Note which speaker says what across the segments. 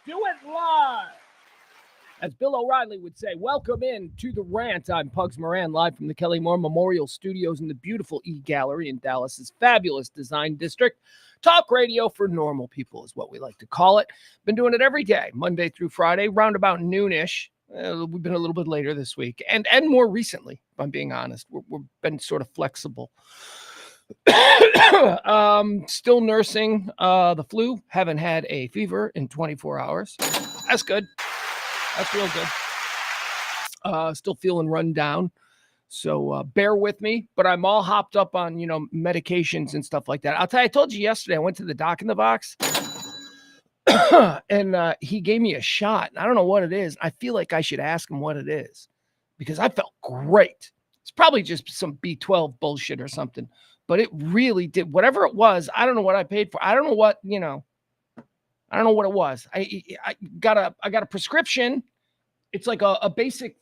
Speaker 1: Do it live. As Bill O'Reilly would say, welcome in to the Rant. I'm Pugs Moran, live from the Kelly Moore Memorial Studios in the beautiful E-Gallery in Dallas's fabulous design district. Talk radio for normal people is what we like to call it. Been doing it every day, Monday through Friday, round about noonish. We've been a little bit later this week, and more recently, if I'm being honest. We've been sort of flexible. Still nursing the flu. Haven't had a fever in 24 hours. That's good. That's real good. Still feeling run down. So bear with me, but I'm all hopped up on, medications and stuff like that. I'll tell you, I told you yesterday, I went to the doc in the box and he gave me a shot. I don't know what it is. I feel like I should ask him what it is because I felt great. It's probably just some B12 bullshit or something, but it really did. Whatever it was, I don't know what I paid for. I don't know what, I don't know what it was. I got a prescription. It's like a basic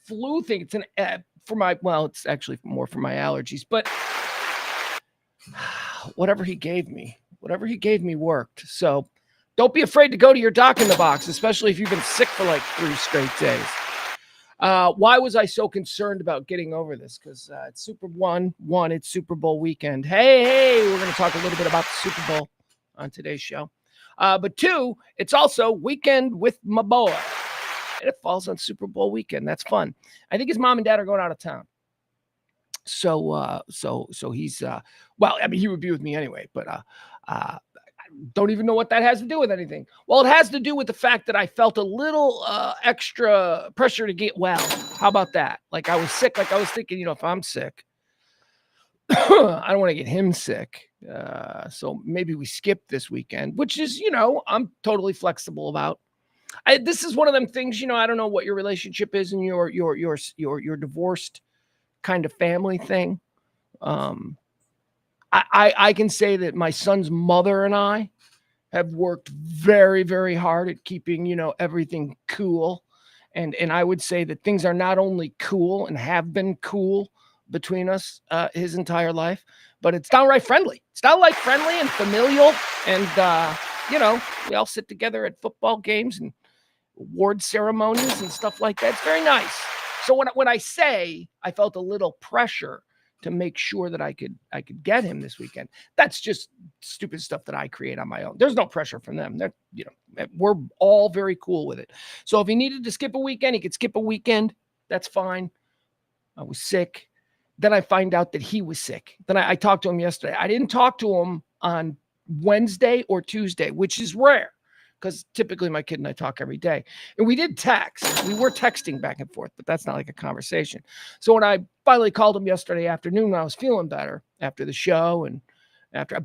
Speaker 1: flu thing. It's it's actually more for my allergies, but whatever he gave me worked. So don't be afraid to go to your doc in the box, especially if you've been sick for like 3 straight days. Why was I so concerned about getting over this? Because it's it's Super Bowl weekend. Hey, we're going to talk a little bit about the Super Bowl on today's show. But 2, it's also weekend with my boy. And it falls on Super Bowl weekend. That's fun. I think his mom and dad are going out of town. So he's, he would be with me anyway, but I don't even know what that has to do with anything. Well, it has to do with the fact that I felt a little extra pressure to get well. How about that? Like I was sick. Like I was thinking, if I'm sick, I don't want to get him sick. So maybe we skip this weekend, which is, I'm totally flexible about. This is one of them things, I don't know what your relationship is in your divorced kind of family thing. I can say that my son's mother and I have worked very, very hard at keeping, everything cool. And I would say that things are not only cool and have been cool between us his entire life, but it's downright friendly. It's downright friendly and familial. And, we all sit together at football games and award ceremonies and stuff like that. It's very nice. So when I say I felt a little pressure to make sure that I could get him this weekend, that's just stupid stuff that I create on my own. There's no pressure from them. They're, we're all very cool with it. So if he needed to skip a weekend, he could skip a weekend. That's fine. I was sick. Then I find out that he was sick. Then I talked to him yesterday. I didn't talk to him on Wednesday or Tuesday, which is rare because typically my kid and I talk every day. And we did text. We were texting back and forth, but that's not like a conversation. So when I finally called him yesterday afternoon when I was feeling better after the show and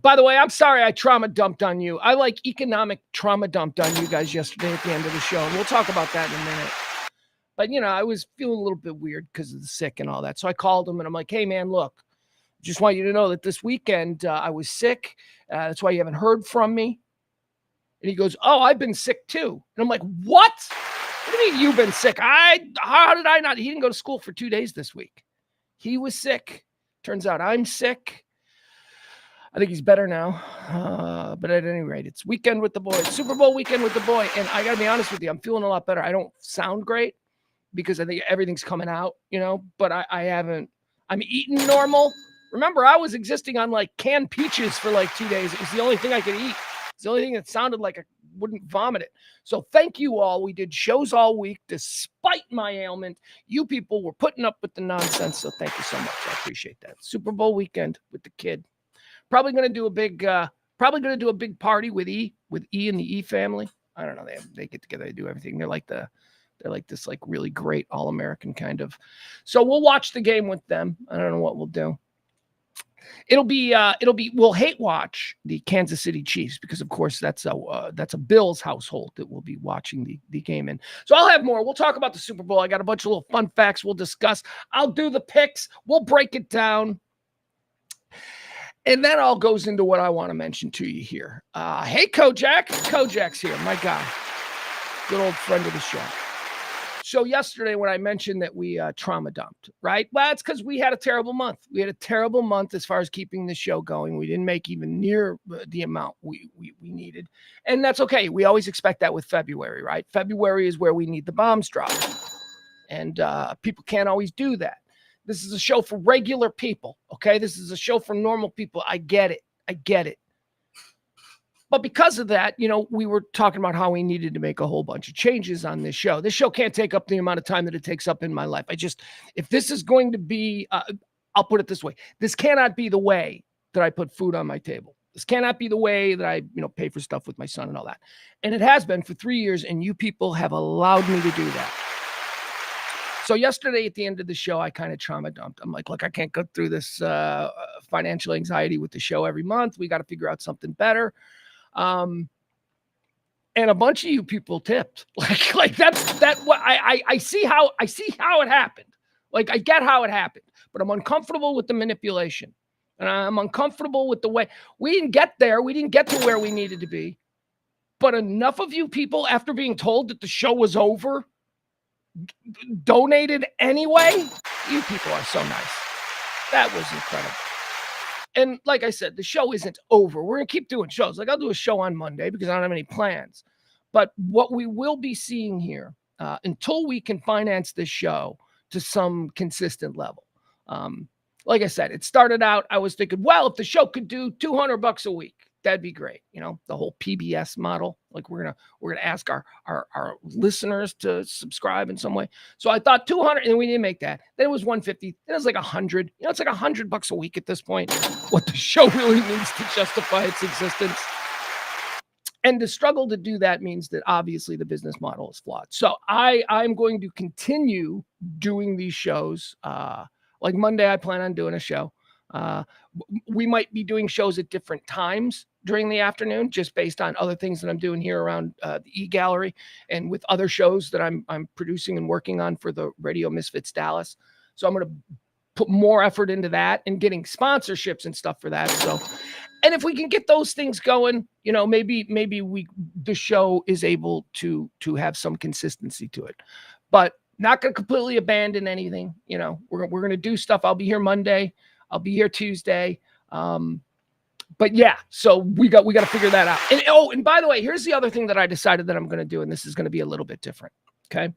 Speaker 1: by the way, I'm sorry I trauma dumped on you. I economic trauma dumped on you guys yesterday at the end of the show. And we'll talk about that in a minute. But, I was feeling a little bit weird because of the sick and all that. So I called him and I'm like, hey, man, look, just want you to know that this weekend I was sick. That's why you haven't heard from me. And he goes, oh, I've been sick too. And I'm like, what? What do you mean you've been sick? How did I not? He didn't go to school for 2 days this week. He was sick. Turns out I'm sick. I think he's better now. But at any rate, it's weekend with the boy. Super Bowl weekend with the boy. And I got to be honest with you, I'm feeling a lot better. I don't sound great because I think everything's coming out, but I haven't. I'm eating normal. Remember, I was existing on canned peaches for 2 days. It was the only thing I could eat. It's the only thing that sounded like I wouldn't vomit it. So thank you all. We did shows all week despite my ailment. You people were putting up with the nonsense. So thank you so much. I appreciate that. Super Bowl weekend with the kid. Probably going to do a big party with E and the E family. I don't know. They get together. They do everything. They're like this really great all-American kind of. So we'll watch the game with them. I don't know what we'll do. We'll hate watch the Kansas City Chiefs because of course that's a Bills household that will be watching the game in. So I'll have more. We'll talk about the Super Bowl. I got a bunch of little fun facts we'll discuss. I'll do the picks. We'll break it down. And that all goes into what I want to mention to you here. Hey, Kojak. Kojak's here, my guy. Good old friend of the show. So yesterday when I mentioned that we trauma dumped, right? Well, it's because we had a terrible month. We had a terrible month as far as keeping the show going. We didn't make even near the amount we needed. And that's okay. We always expect that with February, right? February is where we need the bombs dropped. And people can't always do that. This is a show for regular people, okay? This is a show for normal people. I get it. I get it. But because of that, you know, we were talking about how we needed to make a whole bunch of changes on this show. This show can't take up the amount of time that it takes up in my life. If this is going to be, I'll put it this way. This cannot be the way that I put food on my table. This cannot be the way that I, pay for stuff with my son and all that. And it has been for 3 years, and you people have allowed me to do that. So yesterday at the end of the show, I kind of trauma dumped. I'm like, look, I can't go through this financial anxiety with the show every month. We got to figure out something better. And a bunch of you people tipped. Like that's what I see how it happened. Like I get how it happened, but I'm uncomfortable with the manipulation. And I'm uncomfortable with the way we didn't get there. We didn't get to where we needed to be. But enough of you people, after being told that the show was over, donated anyway. You people are so nice. That was incredible. And like I said, the show isn't over. We're going to keep doing shows. Like I'll do a show on Monday because I don't have any plans. But what we will be seeing here, until we can finance this show to some consistent level. Like I said, it started out, I was thinking, well, if the show could do $200 a week, that'd be great. The whole PBS model. Like we're gonna ask our listeners to subscribe in some way. So I thought 200, and we didn't make that. Then it was 150. Then it was like 100. It's like $100 a week at this point. What the show really needs to justify its existence. And the struggle to do that means that obviously the business model is flawed. So I'm going to continue doing these shows. Like Monday, I plan on doing a show. We might be doing shows at different times during the afternoon, just based on other things that I'm doing here around the e-gallery and with other shows that I'm producing and working on for the Radio Misfits Dallas. So I'm going to put more effort into that and getting sponsorships and stuff for that. So, and if we can get those things going, maybe the show is able to have some consistency to it, but not going to completely abandon anything. We're going to do stuff. I'll be here Monday. I'll be here Tuesday. But yeah, so we got to figure that out. And by the way, here's the other thing that I decided that I'm going to do, and this is going to be a little bit different. Okay.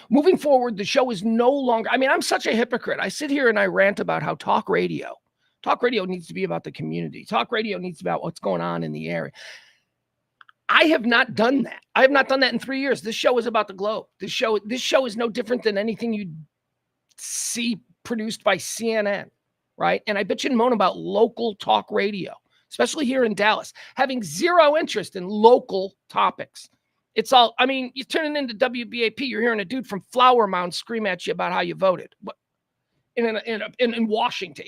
Speaker 1: Moving forward, the show is no longer, I'm such a hypocrite. I sit here and I rant about how talk radio needs to be about the community. Talk radio needs to be about what's going on in the area. I have not done that. I have not done that in 3 years. This show is about the globe. This show is no different than anything you see produced by CNN, right? And I bitch and moan about local talk radio, especially here in Dallas, having zero interest in local topics. It's all, you turn it into WBAP, you're hearing a dude from Flower Mound scream at you about how you voted in Washington.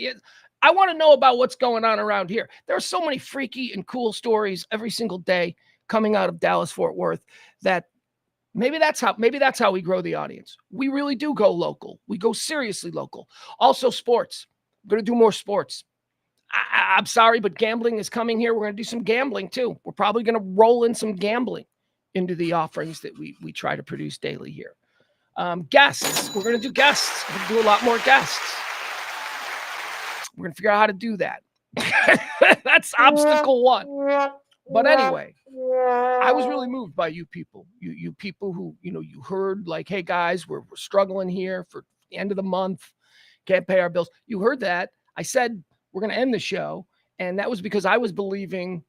Speaker 1: I want to know about what's going on around here. There are so many freaky and cool stories every single day coming out of Dallas, Fort Worth, that maybe that's how we grow the audience. We really do go local. We go seriously local. Also sports. I'm going to do more sports. I'm sorry, but gambling is coming here. We're going to do some gambling too. We're probably going to roll in some gambling into the offerings that we try to produce daily here. Guests. We're going to do guests. We're going to do a lot more guests. We're going to figure out how to do that. That's obstacle one. But anyway, I was really moved by you people. You people who, you heard like, hey guys, we're struggling here for the end of the month. Can't pay our bills. You heard that. I said, we're going to end the show. And that was because I was believing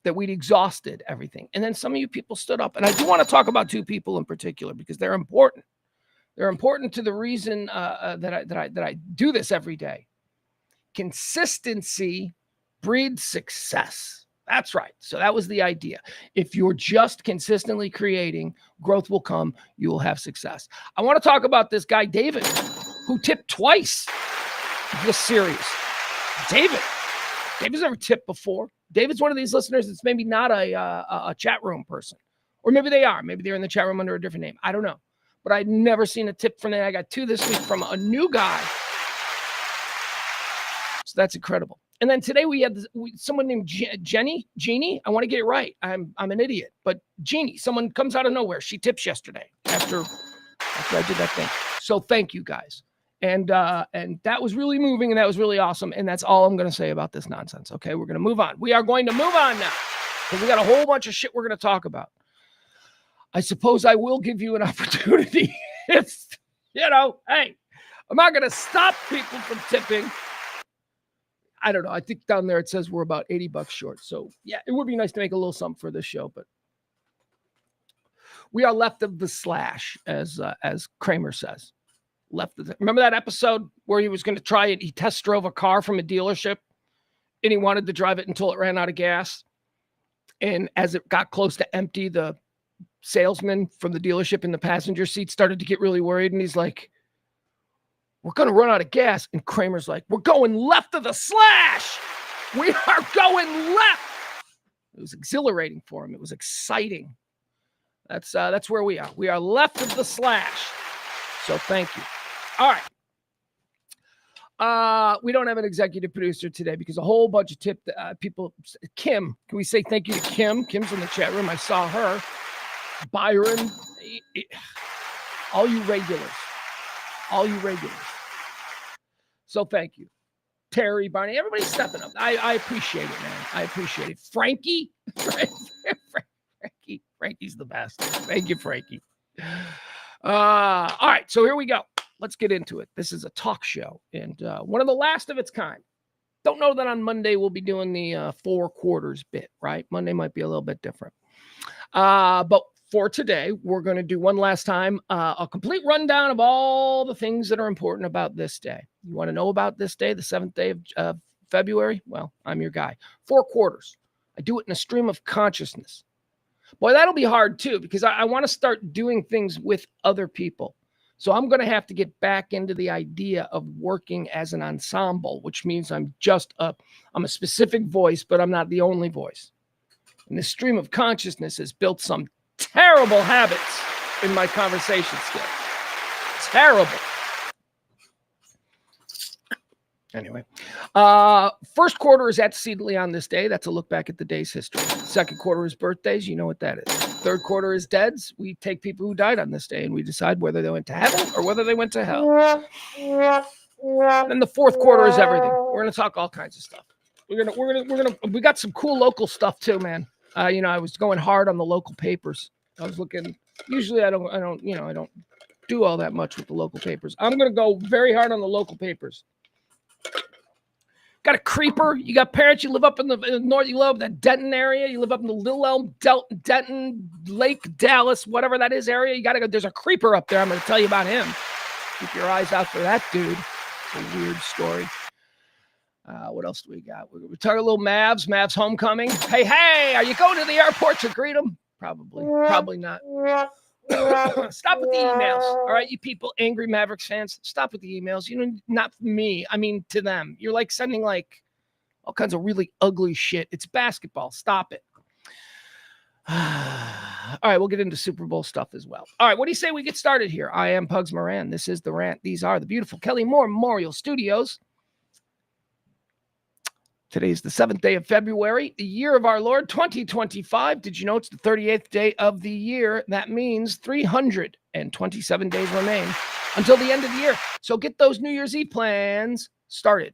Speaker 1: that we'd exhausted everything. And then some of you people stood up. And I do want to talk about two people in particular because they're important. They're important to the reason that I do this every day. Consistency breeds success. That's right. So that was the idea. If you're just consistently creating, growth will come. You will have success. I want to talk about this guy, David, who tipped twice this series. David's never tipped before. David's one of these listeners that's maybe not a chat room person. Or maybe they are. Maybe they're in the chat room under a different name. I don't know. But I'd never seen a tip from them. I got two this week from a new guy. So that's incredible. And then today we had someone named Jeannie. I want to get it right. I'm an idiot, but Jeannie, someone comes out of nowhere. She tips yesterday after I did that thing. So thank you guys. And that was really moving, and that was really awesome. And that's all I'm going to say about this nonsense. Okay, we're going to move on. We are going to move on now because we got a whole bunch of shit we're going to talk about. I suppose I will give you an opportunity. It's, hey, I'm not going to stop people from tipping. I don't know. I think down there it says we're about $80 short. So yeah, it would be nice to make a little something for this show, but we are left of the slash, as Kramer says. Remember that episode where he was going to try it? He test drove a car from a dealership and he wanted to drive it until it ran out of gas. And as it got close to empty, the salesman from the dealership in the passenger seat started to get really worried. And he's like, we're going to run out of gas. And Kramer's like, we're going left of the slash. We are going left. It was exhilarating for him. It was exciting. That's where we are. We are left of the slash. So thank you. All right. We don't have an executive producer today because a whole bunch of people. Kim, can we say thank you to Kim? Kim's in the chat room. I saw her. Byron, all you regulars. So thank you. Terry, Barney, everybody's stepping up. I appreciate it, man. I appreciate it. Frankie, Frankie's the best. Thank you, Frankie. All right, so here we go. Let's get into it. This is a talk show and one of the last of its kind. Don't know that on Monday we'll be doing the 4 quarters bit, right? Monday might be a little bit different. But for today, we're going to do one last time a complete rundown of all the things that are important about this day. You want to know about this day, the 7th day of February? Well, I'm your guy. 4 quarters. I do it in a stream of consciousness. Boy, that'll be hard too, because I want to start doing things with other people. So I'm going to have to get back into the idea of working as an ensemble, which means I'm a specific voice, but I'm not the only voice. And this stream of consciousness has built some terrible habits in my conversation skills. Terrible. Anyway, first quarter is antecedently on this day. That's a look back at the day's history. Second quarter is birthdays. You know what that is. Third quarter is deads. We take people who died on this day and we decide whether they went to heaven or whether they went to hell. And the fourth quarter is everything. We're going to talk all kinds of stuff. We got some cool local stuff too, man. I was going hard on the local papers. I was looking, usually I don't do all that much with the local papers. I'm going to go very hard on the local papers. Got a creeper. You got parents. You live up in the north. You live in the Denton area. You live up in the Little Elm, Denton, Lake, Dallas, whatever that is area. You got to go. There's a creeper up there. I'm going to tell you about him. Keep your eyes out for that dude. It's a weird story. What else do we got? We're talking a little Mavs homecoming. Hey, are you going to the airport to greet them? Probably not. Stop with the emails. All right, you people, angry Mavericks fans, stop with the emails. Not me. I mean, to them. You're like sending like all kinds of really ugly shit. It's basketball. Stop it. All right, we'll get into Super Bowl stuff as well. All right, what do you say we get started here? I am Pugs Moran. This is The Rant. These are the beautiful Kelly Moore Memorial Studios. Today's the 7th day of February, the year of our Lord, 2025. Did you know it's the 38th day of the year? That means 327 days remain until the end of the year. So get those New Year's Eve plans started.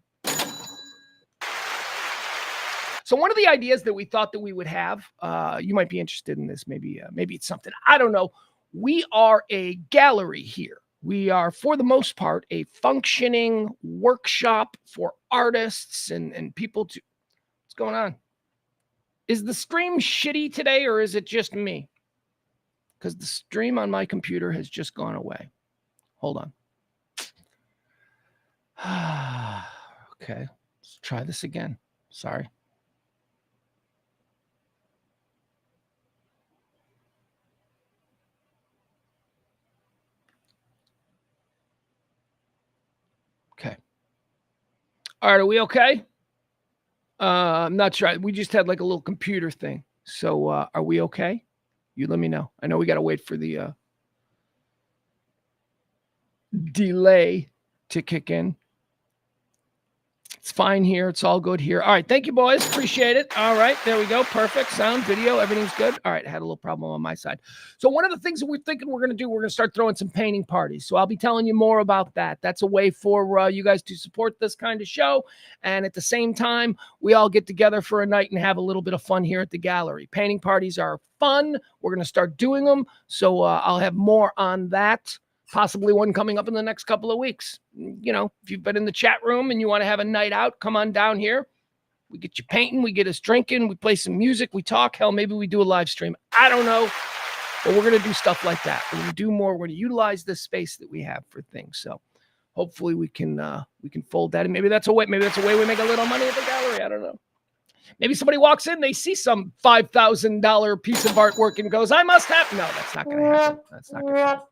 Speaker 1: So one of the ideas that we thought that we would have, you might be interested in this. Maybe it's something. I don't know. We are a gallery here. We are, for the most part, a functioning workshop for artists and people to... What's going on? Is the stream shitty today or is it just me? Because the stream on my computer has just gone away. Hold on. Okay, let's try this again. Sorry. Okay. All right, are we okay? I'm not sure. We just had like a little computer thing. So are we okay? You let me know. I know we got to wait for the delay to kick in. It's fine here. It's all good here. All right. Thank you, boys. Appreciate it. All right. There we go. Perfect. Sound, video, everything's good. All right. I had a little problem on my side. So one of the things that we're thinking we're going to do, we're going to start throwing some painting parties. So I'll be telling you more about that. That's a way for you guys to support this kind of show. And at the same time, we all get together for a night and have a little bit of fun here at the gallery. Painting parties are fun. We're going to start doing them. So I'll have more on that. Possibly one coming up in the next couple of weeks. You know, if you've been in the chat room and you want to have a night out, come on down here. We get you painting, we get us drinking, we play some music, we talk. Hell, maybe we do a live stream. I don't know. But we're going to do stuff like that. We're going to do more. We're going to utilize this space that we have for things. So hopefully we can fold that. And maybe that's a way we make a little money at the gallery. I don't know. Maybe somebody walks in, they see some $5,000 piece of artwork and goes, I must have. No, that's not going to happen. That's not going to happen.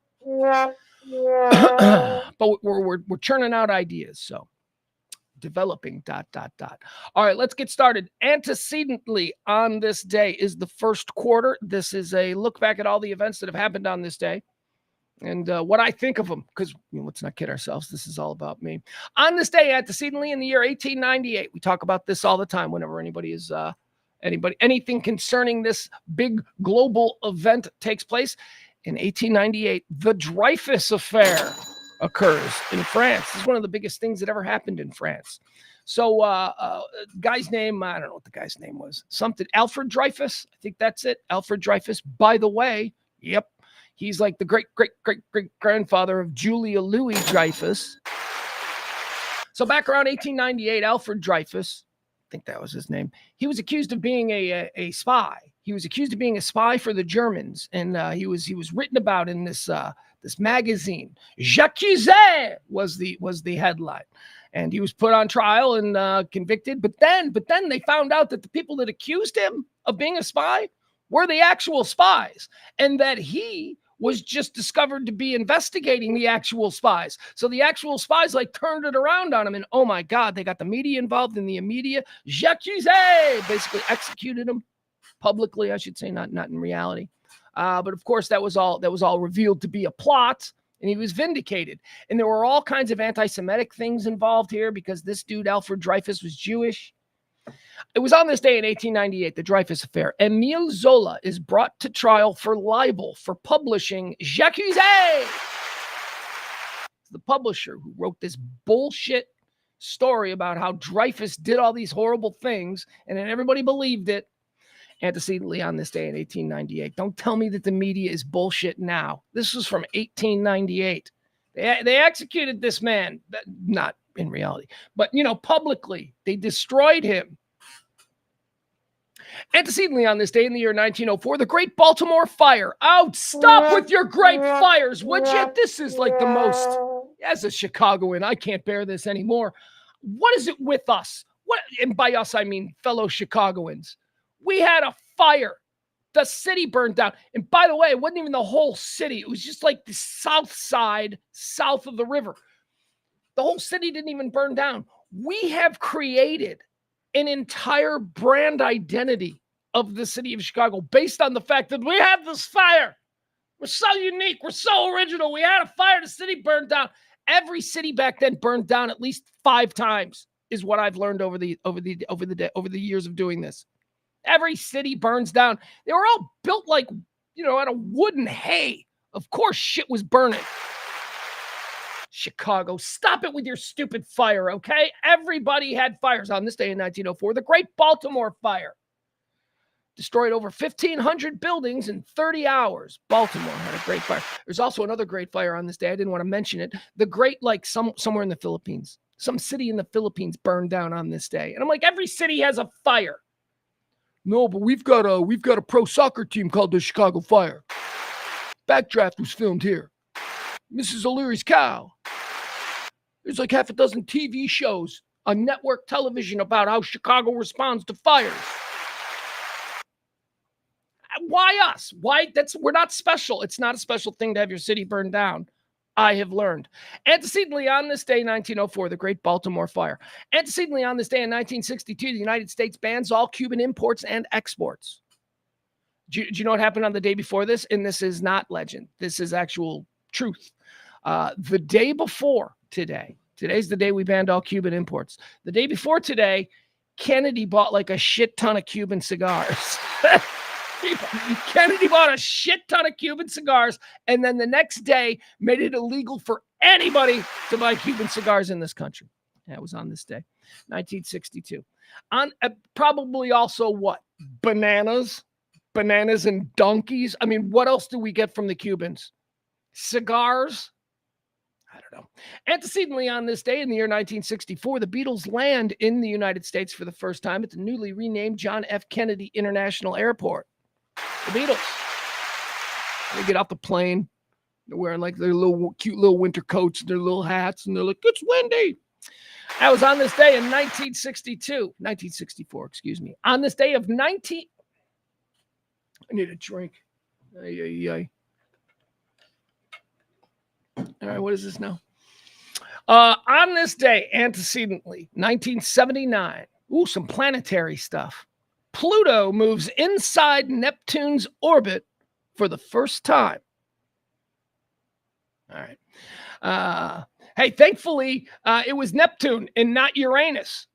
Speaker 1: But we're churning out ideas, so developing ... All right, let's get started. Antecedently on this day is the first quarter. This is a look back at all the events that have happened on this day and what I think of them, because let's not kid ourselves, this is all about me. On this day, antecedently in the year 1898, we talk about this all the time whenever anything concerning this big global event takes place. In 1898, the Dreyfus Affair occurs in France. This is one of the biggest things that ever happened in France. So guy's name, I don't know what the guy's name was. Something, Alfred Dreyfus. I think that's it. Alfred Dreyfus. By the way, yep, he's like the great-great-great-great-grandfather of Julia Louis Dreyfus. So back around 1898, Alfred Dreyfus, I think that was his name, he was accused of being a spy. He was accused of being a spy for the Germans, and he was written about in this magazine. J'accusais was the headline, and he was put on trial and convicted. But then they found out that the people that accused him of being a spy were the actual spies, and that he was just discovered to be investigating the actual spies. So the actual spies turned it around on him, and oh my God, they got the media involved, in the media j'accusais basically executed him. Publicly, I should say, not in reality. But of course, that was all revealed to be a plot, and he was vindicated. And there were all kinds of anti-Semitic things involved here because this dude, Alfred Dreyfus, was Jewish. It was on this day in 1898, the Dreyfus Affair. Émile Zola is brought to trial for libel for publishing J'accusais. The publisher who wrote this bullshit story about how Dreyfus did all these horrible things, and then everybody believed it. Antecedently on this day in 1898. Don't tell me that the media is bullshit now. This was from 1898. They executed this man, not in reality, but publicly. They destroyed him. Antecedently on this day in the year 1904, the Great Baltimore Fire. Oh, stop with your great fires, would you? This is like the most, as a Chicagoan, I can't bear this anymore. What is it with us? And by us, I mean fellow Chicagoans. We had a fire. The city burned down. And by the way, it wasn't even the whole city. It was just like the south side, south of the river. The whole city didn't even burn down. We have created an entire brand identity of the city of Chicago based on the fact that we have this fire. We're so unique. We're so original. We had a fire. The city burned down. Every city back then burned down at least 5 times, is what I've learned over the years of doing this. Every city burns down. They were all built out of wood and hay. Of course, shit was burning. Chicago, stop it with your stupid fire, okay? Everybody had fires on this day in 1904. The Great Baltimore Fire destroyed over 1,500 buildings in 30 hours. Baltimore had a great fire. There's also another great fire on this day. I didn't want to mention it. The great, somewhere in the Philippines. Some city in the Philippines burned down on this day. And I'm like, every city has a fire. No, but we've got a pro soccer team called the Chicago Fire. Backdraft was filmed here. Mrs. O'Leary's cow. There's like half a dozen TV shows on network television about how Chicago responds to fires. Why us? Why? We're not special. It's not a special thing to have your city burned down. I have learned. Antecedently on this day, 1904, the Great Baltimore Fire. Antecedently on this day in 1962, the United States bans all Cuban imports and exports. Do you know what happened on the day before this? And this is not legend. This is actual truth. The day before today, Today's the day we banned all Cuban imports. The day before today, Kennedy bought like a shit ton of Cuban cigars. Kennedy bought a shit ton of Cuban cigars, and then the next day made it illegal for anybody to buy Cuban cigars in this country. That was on this day, 1962. On probably also what? Bananas and donkeys. I mean, what else do we get from the Cubans? Cigars? I don't know. Antecedently on this day in the year 1964, the Beatles land in the United States for the first time at the newly renamed John F. Kennedy International Airport. The Beatles. They get off the plane. They're wearing like their little cute little winter coats and their little hats, and they're like, it's windy. That was on this day in 1964, excuse me. On this day of I need a drink. All right, what is this now? On this day, antecedently, 1979. Ooh, some planetary stuff. Pluto moves inside Neptune's orbit for the first time. All right. Hey, thankfully, it was Neptune and not Uranus.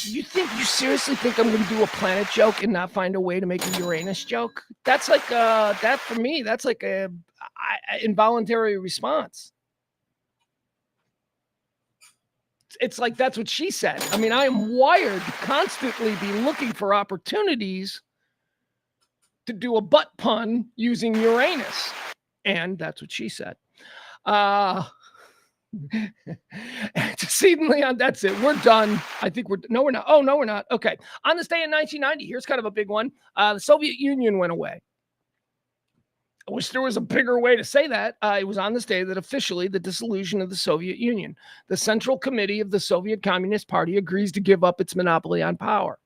Speaker 1: You seriously think I'm going to do a planet joke and not find a way to make a Uranus joke? That's like, that for me, that's like a involuntary response. It's like, that's what she said. I mean, I am wired to constantly be looking for opportunities to do a butt pun using Uranus. And that's what she said. Antecedently on, that's it. We're done. I think we're not. Oh, no, we're not. Okay. On this day in 1990, here's kind of a big one. The Soviet Union went away. I wish there was a bigger way to say that. It was on this day that officially the dissolution of the Soviet Union. The Central Committee of the Soviet Communist Party agrees to give up its monopoly on power.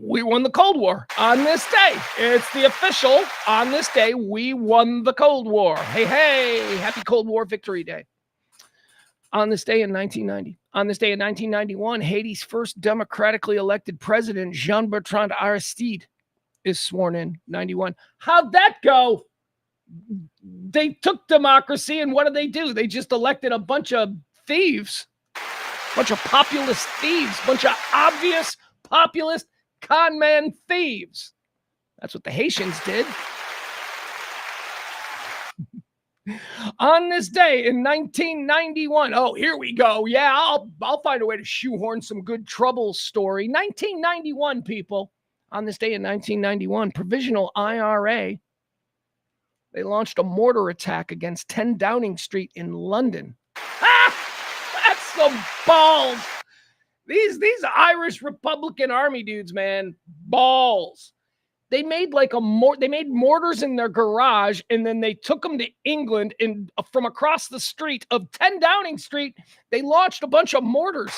Speaker 1: We won the Cold War on this day. It's the official. On this day, we won the Cold War. Hey, hey, happy Cold War Victory Day. On this day in 1990. On this day in 1991, Haiti's first democratically elected president, Jean-Bertrand Aristide, is sworn in. 91. How'd that go? They took democracy, and what did they do? They just elected a bunch of thieves, bunch of populist thieves, bunch of obvious populist con man thieves. That's what the Haitians did. On this day in 1991. Oh, here we go. Yeah, I'll find a way to shoehorn some good trouble story. 1991, people. On this day in 1991, Provisional IRA, they launched a mortar attack against 10 Downing Street in London. Ah, that's some balls. These Irish Republican Army dudes, man, balls. They made they made mortars in their garage, and then they took them to England, and from across the street of 10 Downing Street, they launched a bunch of mortars.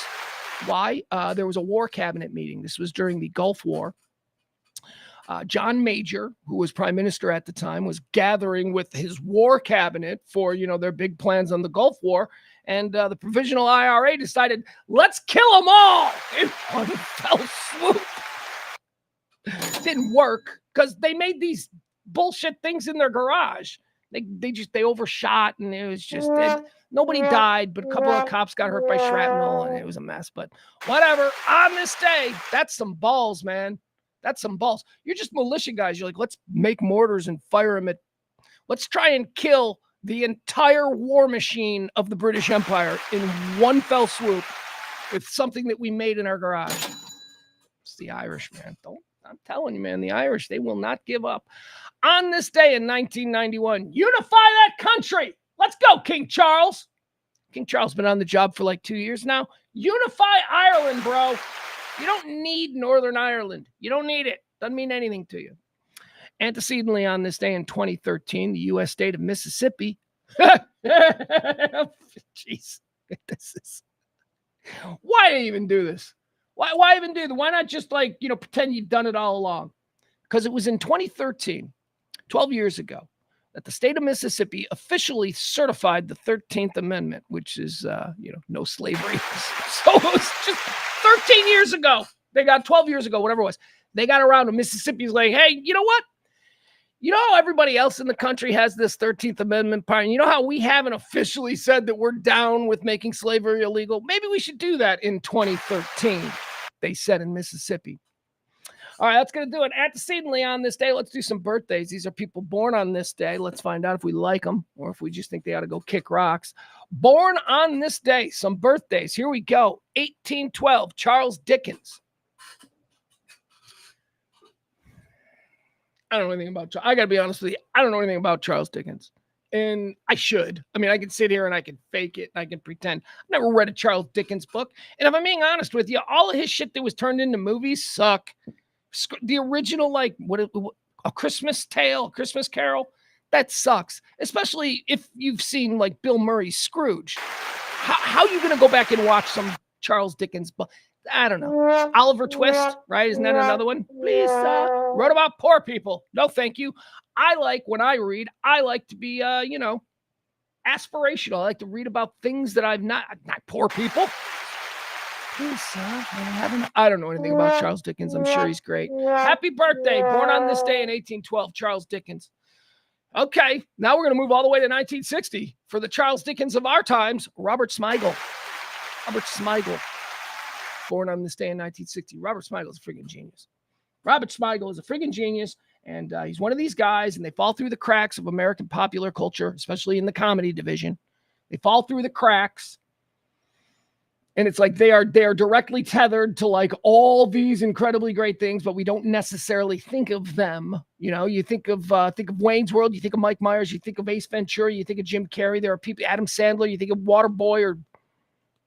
Speaker 1: Why? There was a war cabinet meeting. This was during the Gulf War. John Major, who was prime minister at the time, was gathering with his war cabinet for, their big plans on the Gulf War. And the Provisional IRA decided, let's kill them all in one fell swoop. Didn't work because they made these bullshit things in their garage. They overshot, and it was just nobody died, but a couple of cops got hurt by shrapnel, and it was a mess. But whatever. On this day, that's some balls, man. That's some balls. You're just militia guys. You're like, let's make mortars and fire them let's try and kill the entire war machine of the British Empire in one fell swoop with something that we made in our garage. It's the Irish, man. I'm telling you, man, the Irish, they will not give up. On this day in 1991, unify that country. Let's go, King Charles. King Charles been on the job for like 2 years now. Unify Ireland, bro. You don't need Northern Ireland. You don't need it. Doesn't mean anything to you. Antecedently on this day in 2013, the U.S. state of Mississippi. Jeez, this is. Why even do this? Why even do that? Why not just pretend you've done it all along? Because it was in 2013, 12 years ago, that the state of Mississippi officially certified the 13th Amendment, which is, no slavery. So it was just 13 years ago. They got 12 years ago, whatever it was. They got around to Mississippi's like, hey, you know what? You know how everybody else in the country has this 13th Amendment part? You know how we haven't officially said that we're down with making slavery illegal? Maybe we should do that in 2013, they said in Mississippi. All right, that's going to do it. Antecedently on this day, let's do some birthdays. These are people born on this day. Let's find out if we like them or if we just think they ought to go kick rocks. Born on this day, some birthdays. Here we go. 1812, Charles Dickens. I don't know anything about I got to be honest with you. I don't know anything about Charles Dickens. And I should. I mean, I can sit here and I can fake it and I can pretend. I've never read a Charles Dickens book. And if I'm being honest with you, all of his shit that was turned into movies suck. The original, like, what A Christmas Tale, Christmas Carol, that sucks. Especially if you've seen, like, Bill Murray's Scrooge. How are you going to go back and watch some Charles Dickens book? I don't know. Oliver Twist, right? Isn't that another one? Lisa wrote about poor people. No, thank you. When I read, I like to be, aspirational. I like to read about things that I've not poor people. I don't know anything about Charles Dickens. I'm sure he's great. Happy birthday. Born on this day in 1812, Charles Dickens. Okay, now we're going to move all the way to 1960 for the Charles Dickens of our times, Robert Smigel. Robert Smigel. Born on this day in 1960. Robert Smigel is a friggin' genius. Robert Smigel is a friggin' genius, and he's one of these guys, and they fall through the cracks of American popular culture, especially in the comedy division. They fall through the cracks. And it's like they are directly tethered to like all these incredibly great things, but we don't necessarily think of them. You know, you think of Wayne's World, you think of Mike Myers, you think of Ace Ventura, you think of Jim Carrey. There are people, Adam Sandler, you think of Waterboy or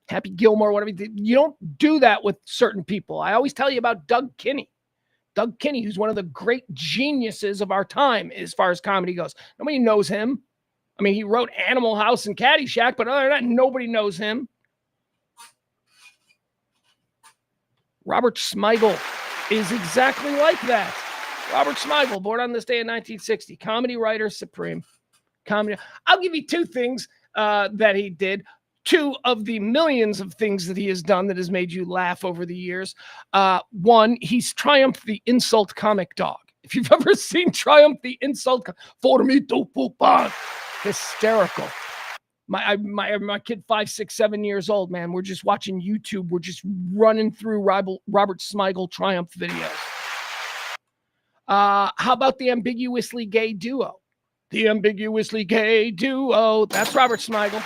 Speaker 1: Happy Gilmore, whatever. You don't do that with certain people. I always tell you about Doug Kinney. Doug Kinney, who's one of the great geniuses of our time as far as comedy goes. Nobody knows him. I mean, he wrote Animal House and Caddyshack, but other than that, nobody knows him. Robert Smigel is exactly like that. Robert Smigel, born on this day in 1960, comedy writer supreme. Comedy. I'll give you two things that he did. Two of the millions of things that he has done that has made you laugh over the years. One, he's Triumph the Insult Comic Dog. If you've ever seen Triumph the Insult, for me to poop on. Hysterical. My kid, 5, 6, 7 years old, man. We're just watching YouTube. We're just running through Robert Smigel Triumph videos. How about the Ambiguously Gay Duo? The Ambiguously Gay Duo. That's Robert Smigel.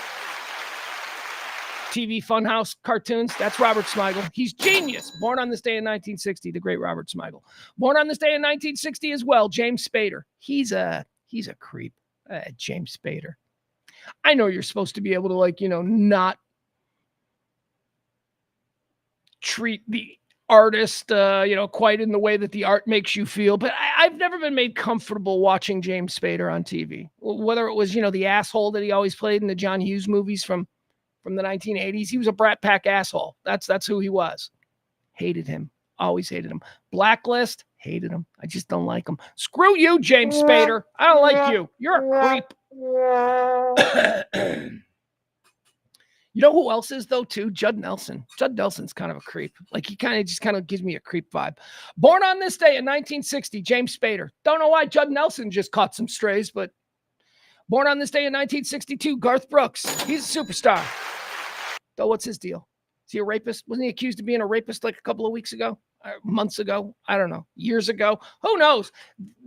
Speaker 1: TV Funhouse cartoons. That's Robert Smigel. He's genius. Born on this day in 1960, the great Robert Smigel. Born on this day in 1960 as well, James Spader. He's a creep. James Spader. I know you're supposed to be able to, not treat the artist, quite in the way that the art makes you feel. But I've never been made comfortable watching James Spader on TV. Whether it was, the asshole that he always played in the John Hughes movies from the 1980s. He was a Brat Pack asshole. That's who he was. Hated him. Always hated him. Blacklist. Hated him. I just don't like him. Screw you, James Spader. I don't like you. You're a creep. You know who else is, though, too? Judd Nelson. Judd Nelson's kind of a creep. Like, he kind of gives me a creep vibe. Born on this day in 1960, James Spader. Don't know why Judd Nelson just caught some strays, but born on this day in 1962, Garth Brooks. He's a superstar. Though, what's his deal? Is he a rapist? Wasn't he accused of being a rapist like a couple of weeks ago? Months ago? I don't know. Years ago? Who knows?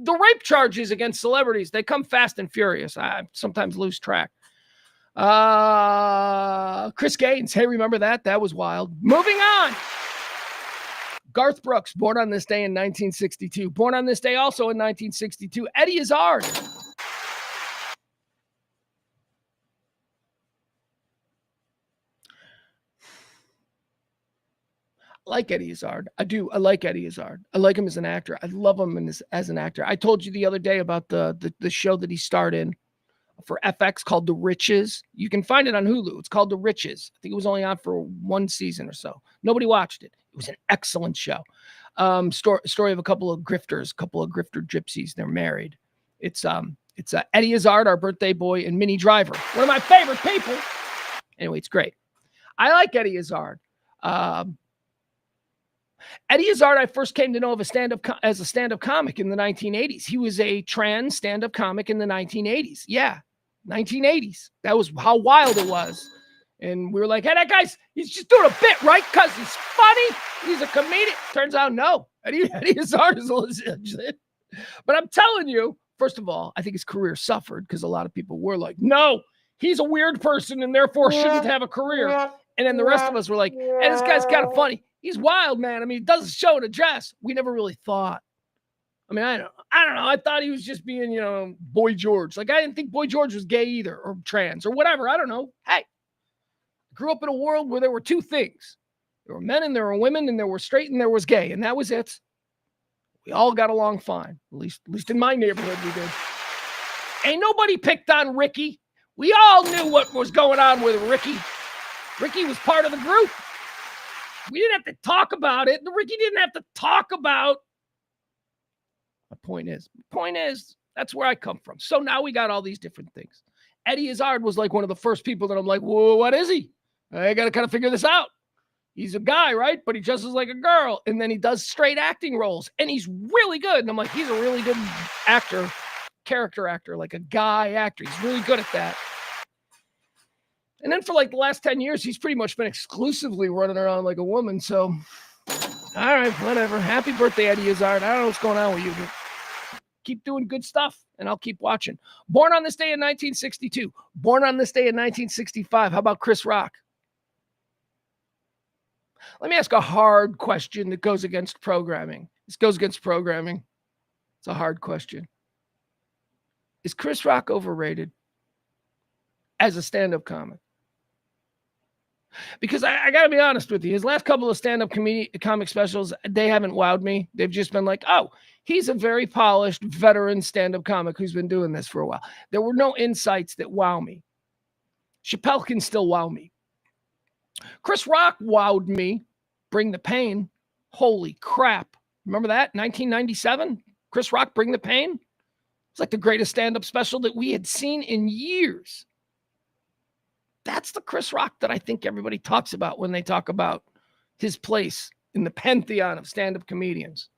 Speaker 1: The rape charges against celebrities, they come fast and furious. I sometimes lose track. Chris Gaines. Hey, remember that? That was wild. Moving on. Garth Brooks, born on this day in 1962. Born on this day also in 1962. Eddie Izzard. I like Eddie Izzard. I do. I like Eddie Izzard. I like him as an actor. I love him as an actor. I told you the other day about the show that he starred in for FX called The Riches. You can find it on Hulu. It's called The Riches. I think it was only on for one season or so. Nobody watched it. It was an excellent show. Story of a couple of grifter gypsies. They're married. It's Eddie Izzard, our birthday boy, and Minnie Driver, one of my favorite people. Anyway, it's great. I like Eddie Izzard. Eddie Izzard, I first came to know of as a stand-up comic in the 1980s. He was a trans stand-up comic in the 1980s. Yeah, 1980s. That was how wild it was. And we were like, hey, that guy's, he's just doing a bit, right? Because he's funny. He's a comedian. Turns out, no. Eddie Izzard is legit. But I'm telling you, first of all, I think his career suffered because a lot of people were like, no, he's a weird person and therefore shouldn't have a career. And then the rest of us were like, hey, this guy's kind of funny. He's wild, man. I mean, he does show and address. We never really thought. I mean, I don't know. I thought he was just being, Boy George. Like, I didn't think Boy George was gay either, or trans, or whatever. I don't know. Hey, I grew up in a world where there were two things. There were men and there were women, and there were straight and there was gay, and that was it. We all got along fine. At least in my neighborhood, we did. Ain't nobody picked on Ricky. We all knew what was going on with Ricky. Ricky was part of the group. We didn't have to talk about it. Ricky didn't have to talk about. My point is, that's where I come from. So now we got all these different things. Eddie Izzard was like one of the first people that I'm like, whoa, what is he? I got to kind of figure this out. He's a guy, right? But he dresses like a girl. And then he does straight acting roles. And he's really good. And I'm like, he's a really good actor, character actor, like a guy actor. He's really good at that. And then for like the last 10 years, he's pretty much been exclusively running around like a woman. So, all right, whatever. Happy birthday, Eddie Izzard. I don't know what's going on with you, but keep doing good stuff, and I'll keep watching. Born on this day in 1962. Born on this day in 1965. How about Chris Rock? Let me ask a hard question that goes against programming. This goes against programming. It's a hard question. Is Chris Rock overrated as a stand-up comic? Because I got to be honest with you. His last couple of stand-up comic specials, they haven't wowed me. They've just been like, oh, he's a very polished veteran stand-up comic who's been doing this for a while. There were no insights that wow me. Chappelle can still wow me. Chris Rock wowed me. Bring the Pain. Holy crap. Remember that? 1997? Chris Rock, Bring the Pain? It's like the greatest stand-up special that we had seen in years. That's the Chris Rock that I think everybody talks about when they talk about his place in the pantheon of stand-up comedians.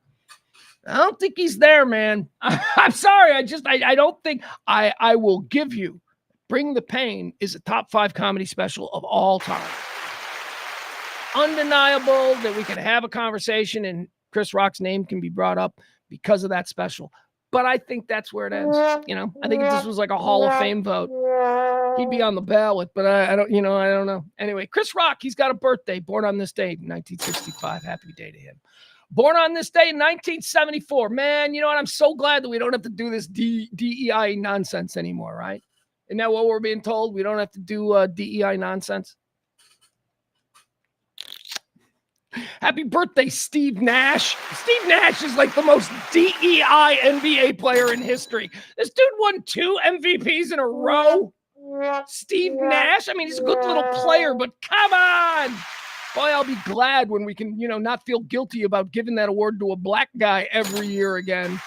Speaker 1: I don't think he's there, man. I'm sorry. I don't think I will give you Bring the Pain is a top 5 comedy special of all time. Undeniable that we could have a conversation and Chris Rock's name can be brought up because of that special. But I think that's where it ends. I think if this was like a Hall of Fame vote, he'd be on the ballot, but I don't know. Anyway, Chris Rock, he's got a birthday, born on this day, 1965. Happy day to him. Born on this day in 1974. Man, you know what? I'm so glad that we don't have to do this DEI nonsense anymore, right? Isn't that what we're being told? We don't have to do DEI nonsense. Happy birthday, Steve Nash. Steve Nash is like the most DEI NBA player in history. This dude won 2 MVPs in a row. Steve Nash, I mean, he's a good little player, but come on. Boy, I'll be glad when we can, not feel guilty about giving that award to a black guy every year again.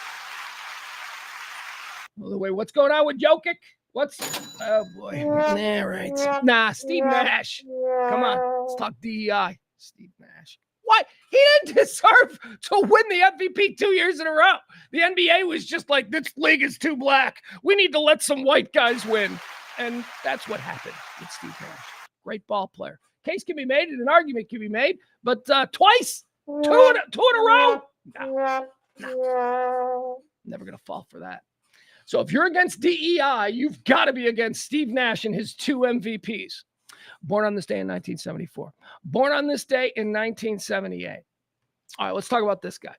Speaker 1: By the way, what's going on with Jokic? Oh, boy. Yeah, right. Nah, Steve Nash. Come on, let's talk DEI. Steve Nash. What? He didn't deserve to win the MVP 2 years in a row. The NBA was just like, this league is too black. We need to let some white guys win. And that's what happened with Steve Nash. Great ball player. Case can be made and an argument can be made, but twice, two in a row. No. Never going to fall for that. So if you're against DEI, you've got to be against Steve Nash and his 2 MVPs. Born on this day in 1974. Born on this day in 1978. All right, let's talk about this guy.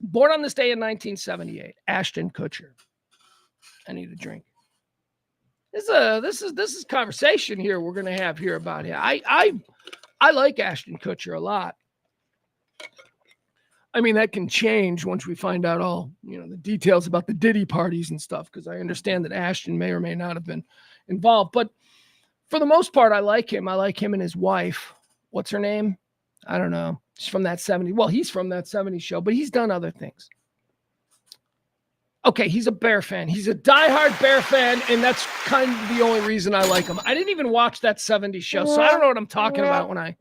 Speaker 1: Born on this day in 1978, Ashton Kutcher. I need a drink. This is conversation here we're gonna have here about him. I like Ashton Kutcher a lot. I mean, that can change once we find out all the details about the Diddy parties and stuff, because I understand that Ashton may or may not have been involved, but for the most part, I like him. I like him and his wife. What's her name? I don't know. She's from that 70s. Well, he's from that 70s show, but he's done other things. Okay, he's a Bear fan. He's a diehard Bear fan, and that's kind of the only reason I like him. I didn't even watch that 70s show, so I don't know what I'm talking about when I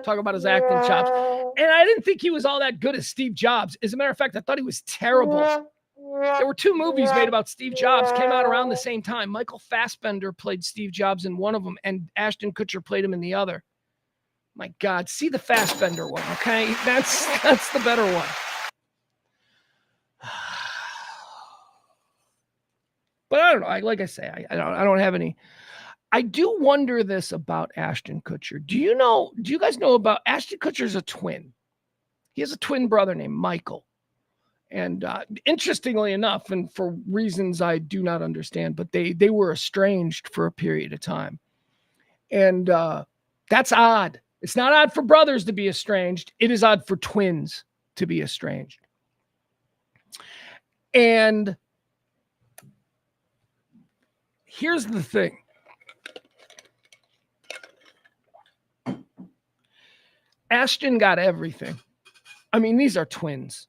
Speaker 1: talk about his acting chops. And I didn't think he was all that good as Steve Jobs. As a matter of fact, I thought he was terrible. There were 2 movies made about Steve Jobs, came out around the same time. Michael Fassbender played Steve Jobs in one of them, and Ashton Kutcher played him in the other. My God, see the Fassbender one, okay? That's the better one. But I don't know. Like I say, I don't have any. I do wonder this about Ashton Kutcher. Do you guys know about Ashton Kutcher's a twin? He has a twin brother named Michael. And interestingly enough, and for reasons I do not understand, but they were estranged for a period of time. And that's odd. It's not odd for brothers to be estranged. It is odd for twins to be estranged. And here's the thing. Ashton got everything. I mean, these are twins.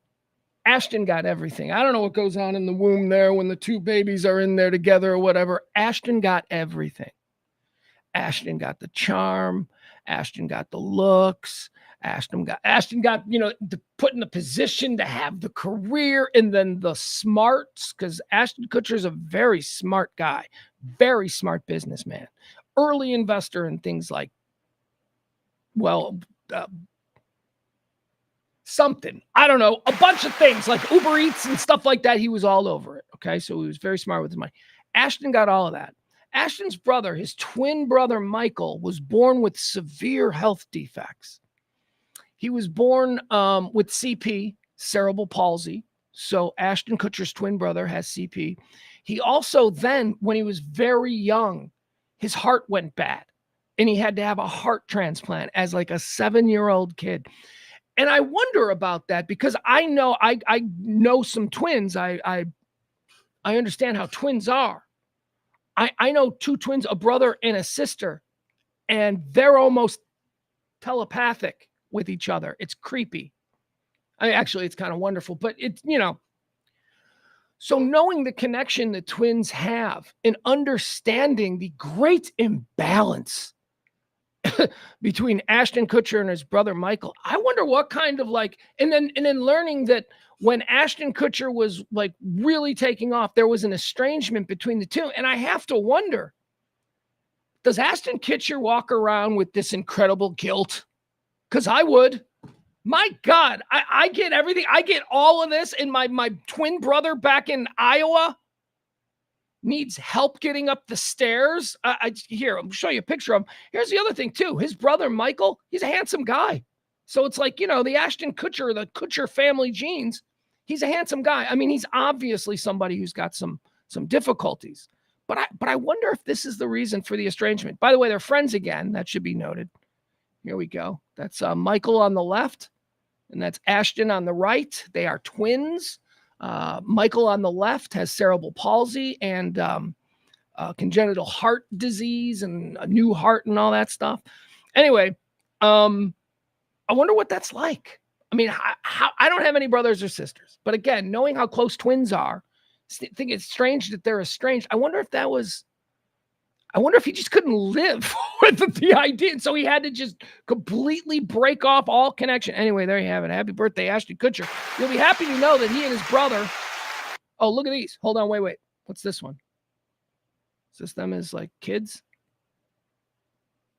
Speaker 1: Ashton got everything. I don't know what goes on in the womb there when the 2 babies are in there together or whatever. Ashton got everything. Ashton got the charm. Ashton got the looks. Ashton got, put in the position to have the career, and then the smarts, because Ashton Kutcher is a very smart guy, very smart businessman, early investor in things like, something. I don't know. A bunch of things like Uber Eats and stuff like that. He was all over it. Okay. So he was very smart with his money. Ashton got all of that. Ashton's brother, his twin brother, Michael, was born with severe health defects. He was born with CP, cerebral palsy. So Ashton Kutcher's twin brother has CP. He also then, when he was very young, his heart went bad and he had to have a heart transplant as like a 7-year-old kid. And I wonder about that because I know I know some twins. I understand how twins are. I know 2 twins, a brother and a sister, and they're almost telepathic with each other. It's creepy. Actually, it's kind of wonderful, but it's, so knowing the connection that twins have and understanding the great imbalance between Ashton Kutcher and his brother Michael, I wonder what kind of and then learning that when Ashton Kutcher was like really taking off, there was an estrangement between the 2. And I have to wonder, does Ashton Kutcher walk around with this incredible guilt? Because I would. My God, I get everything. I get all of this, and my twin brother back in Iowa needs help getting up the stairs. Here, I'll show you a picture of him. Here's the other thing, too. His brother, Michael, he's a handsome guy. So it's like, the Ashton Kutcher, the Kutcher family genes, he's a handsome guy. I mean, he's obviously somebody who's got some difficulties. But I wonder if this is the reason for the estrangement. By the way, they're friends again. That should be noted. Here we go. That's Michael on the left, and that's Ashton on the right. They are twins. Michael on the left has cerebral palsy and congenital heart disease and a new heart and all that stuff. Anyway, I wonder what that's like. I mean, I don't have any brothers or sisters, but again, knowing how close twins are, I think it's strange that they're estranged. I wonder if he just couldn't live with the idea. So he had to just completely break off all connection. Anyway, there you have it. Happy birthday, Ashton Kutcher. You'll be happy to know that he and his brother. Oh, look at these. Hold on. Wait. What's this one? Is this them as like kids?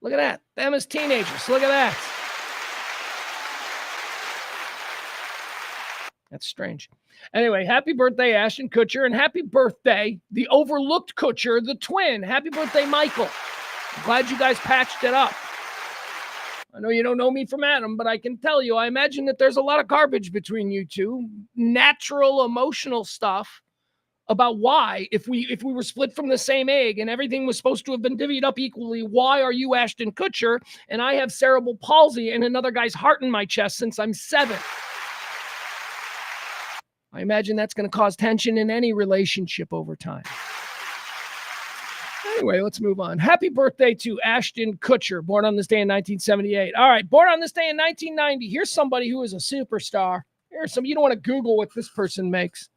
Speaker 1: Look at that. Them as teenagers. Look at that. That's strange. Anyway, happy birthday, Ashton Kutcher, and happy birthday, the overlooked Kutcher, the twin. Happy birthday, Michael. I'm glad you guys patched it up. I know you don't know me from Adam, but I can tell you, I imagine that there's a lot of garbage between you two, natural, emotional stuff about why, if we were split from the same egg and everything was supposed to have been divvied up equally, why are you Ashton Kutcher and I have cerebral palsy and another guy's heart in my chest since I'm 7? I imagine that's going to cause tension in any relationship over time. Anyway, let's move on. Happy birthday to Ashton Kutcher, born on this day in 1978. All right, born on this day in 1990. Here's somebody who is a superstar. Here's some, you don't want to Google what this person makes.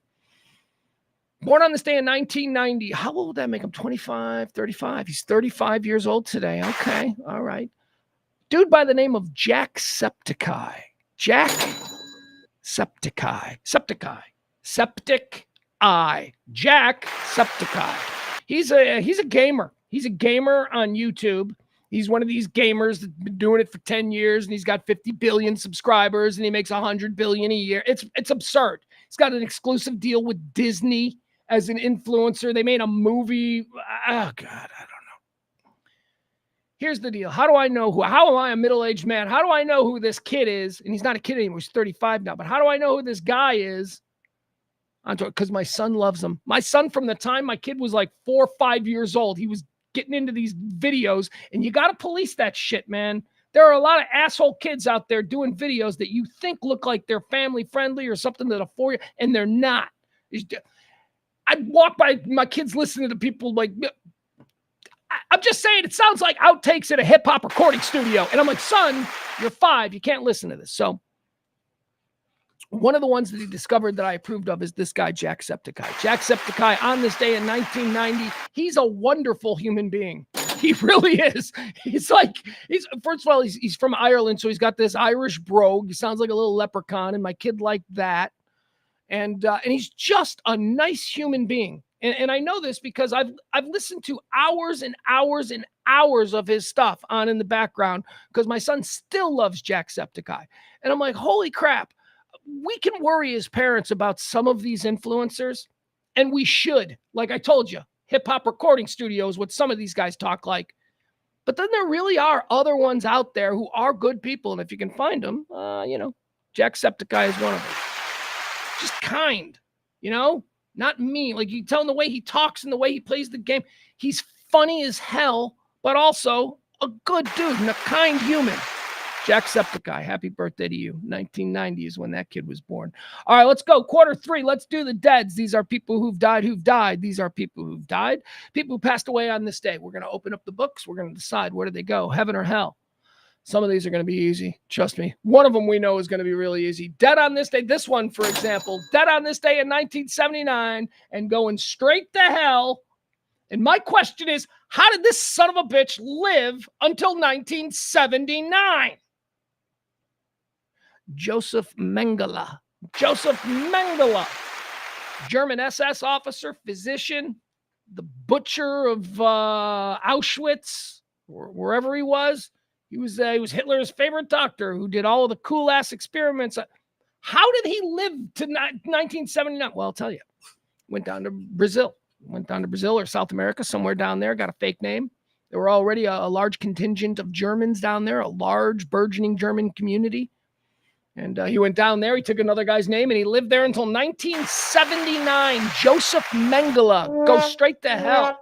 Speaker 1: Born on this day in 1990. How old would that make him? 25, 35. He's 35 years old today. Okay. All right. Dude by the name of Jacksepticeye. Jacksepticeye. Septic Eye. Jacksepticeye. He's a gamer. He's a gamer on YouTube. He's one of these gamers that's been doing it for 10 years, and he's got 50 billion subscribers, and he makes 100 billion a year. It's absurd. He's got an exclusive deal with Disney as an influencer. They made a movie. Oh, God, I don't know. Here's the deal. How am I a middle-aged man? How do I know who this kid is? And he's not a kid anymore. He's 35 now. But how do I know who this guy is? Because my son loves him. My son, from the time my kid was like 4 or 5 years old, he was getting into these videos, and you got to police that shit, man. There are a lot of asshole kids out there doing videos that you think look like they're family friendly or something that'll for you, and they're not. I walk by my kids listening to people like, I'm just saying, it sounds like outtakes at a hip hop recording studio. And I'm like, son, you're 5. You can't listen to this. So one of the ones that he discovered that I approved of is this guy, Jacksepticeye. Jacksepticeye, on this day in 1990, he's a wonderful human being. He really is. First of all, he's from Ireland, so he's got this Irish brogue. He sounds like a little leprechaun, and my kid liked that. And he's just a nice human being. And I know this because I've listened to hours and hours and hours of his stuff on in the background because my son still loves Jacksepticeye. And I'm like, holy crap. We can worry as parents about some of these influencers, and we should. Like I told you, hip-hop recording studios, what some of these guys talk like. But then there really are other ones out there who are good people, and if you can find them, Jacksepticeye is one of them. Just kind, not mean. Like, you tell him the way he talks and the way he plays the game. He's funny as hell, but also a good dude and a kind human. Jacksepticeye, happy birthday to you. 1990 is when that kid was born. All right, let's go. Quarter 3. Let's do the deads. These are people who've died. These are people who've died. People who passed away on this day. We're going to open up the books. We're going to decide where do they go, heaven or hell. Some of these are going to be easy. Trust me. One of them we know is going to be really easy. Dead on this day. This one, for example, dead on this day in 1979 and going straight to hell. And my question is, how did this son of a bitch live until 1979? Joseph Mengele. German SS officer, physician, the butcher of Auschwitz, or wherever he was. He was Hitler's favorite doctor who did all of the cool-ass experiments. How did he live to 1979? Well, I'll tell you. Went down to Brazil or South America, somewhere down there, got a fake name. There were already a large contingent of Germans down there, a large burgeoning German community. And he went down there, he took another guy's name, and he lived there until 1979. Joseph Mengele. Go straight to hell.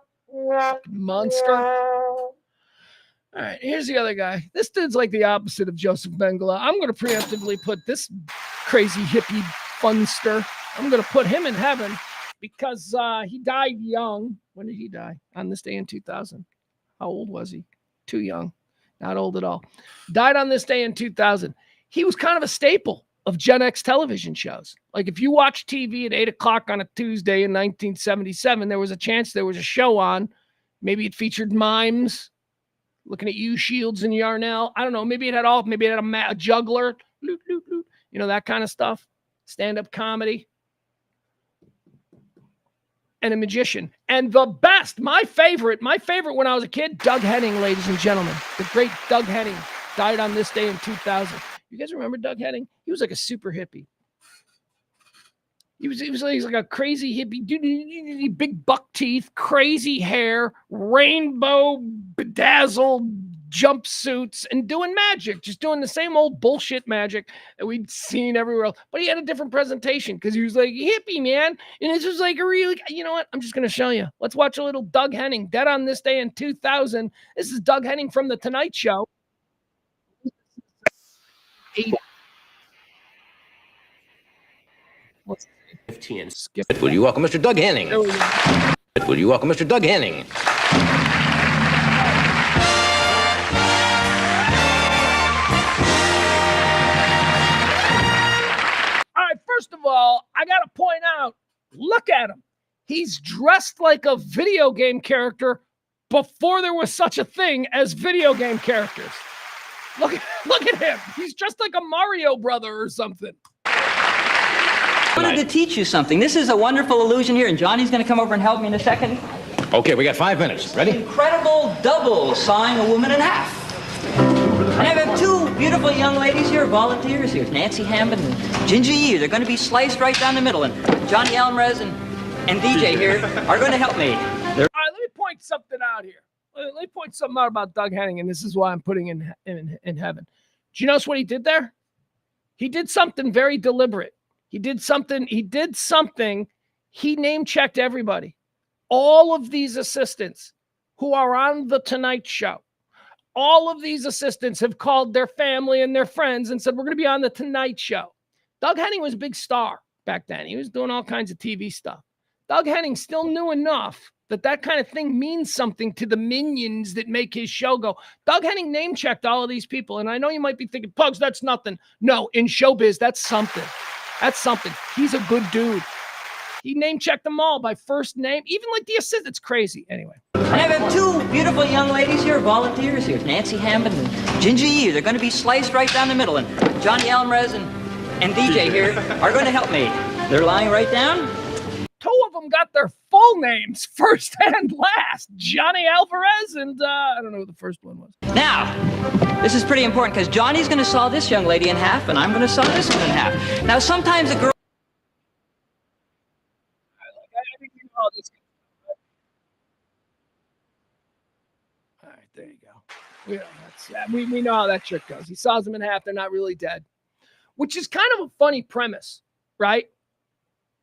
Speaker 1: Monster. All right, here's the other guy. This dude's like the opposite of Joseph Mengele. I'm going to preemptively put this crazy hippie funster. I'm going to put him in heaven because he died young. When did he die? On this day in 2000. How old was he? Too young. Not old at all. Died on this day in 2000. He was kind of a staple of Gen X television shows. Like, if you watch TV at 8 o'clock on a Tuesday in 1977, there was a chance there was a show on. Maybe it featured mimes, looking at you, Shields and Yarnell. I don't know. Maybe it had a juggler, that kind of stuff. Stand-up comedy. And a magician. And the best, my favorite when I was a kid, Doug Henning, ladies and gentlemen. The great Doug Henning died on this day in 2000. You guys remember Doug Henning? He was like a super hippie. He was like a crazy hippie dude, big buck teeth, crazy hair, rainbow bedazzled jumpsuits, and doing magic, just doing the same old bullshit magic that we'd seen everywhere else. But he had a different presentation because he was like hippie, man. And it's just like a really, you know what? I'm just going to show you. Let's watch a little Doug Henning, dead on this day in 2000. This is Doug Henning from The Tonight Show.
Speaker 2: 15. Will you welcome Mr. Doug Henning? Will you welcome Mr. Doug Henning?
Speaker 1: All right, first of all, I got to point out, look at him. He's dressed like a video game character before there was such a thing as video game characters. Look at him. He's dressed like a Mario brother or something.
Speaker 3: I wanted to teach you something. This is a wonderful illusion here, and Johnny's going to come over and help me in a second.
Speaker 2: Okay, we got 5 minutes. Ready?
Speaker 3: Incredible double sawing a woman in half. And I have two beautiful young ladies here, volunteers. Here's Nancy Hammond and Ginger Yee. They're going to be sliced right down the middle. And Johnny Alvarez and DJ here are going to help me.
Speaker 1: All right, let me point something out here. Let me point something out about Doug Henning, and this is why I'm putting in heaven. Did you notice what he did there? He did something very deliberate. He did something. He name-checked everybody. All of these assistants who are on The Tonight Show, all of these assistants have called their family and their friends and said, we're going to be on The Tonight Show. Doug Henning was a big star back then. He was doing all kinds of TV stuff. Doug Henning still knew enough that kind of thing means something to the minions that make his show go. Doug Henning name-checked all of these people, and I know you might be thinking, Pugs, that's nothing. No, in showbiz, that's something. That's something. He's a good dude. He name-checked them all by first name, even like the assistant. It's crazy. Anyway.
Speaker 3: And I have two beautiful young ladies here, volunteers. Here's Nancy Hammond and Ginger Yee. They're going to be sliced right down the middle. And Johnny Alvarez and DJ here are going to help me. They're lying right down.
Speaker 1: Two of them got their full names, first and last. Johnny Alvarez and I don't know who the first one was.
Speaker 3: Now, this is pretty important because Johnny's going to saw this young lady in half, and I'm going to saw this one in half. Now, sometimes a girl...
Speaker 1: I think you know how this goes. All right, there you go. We know how that trick goes. He saws them in half. They're not really dead, which is kind of a funny premise, right?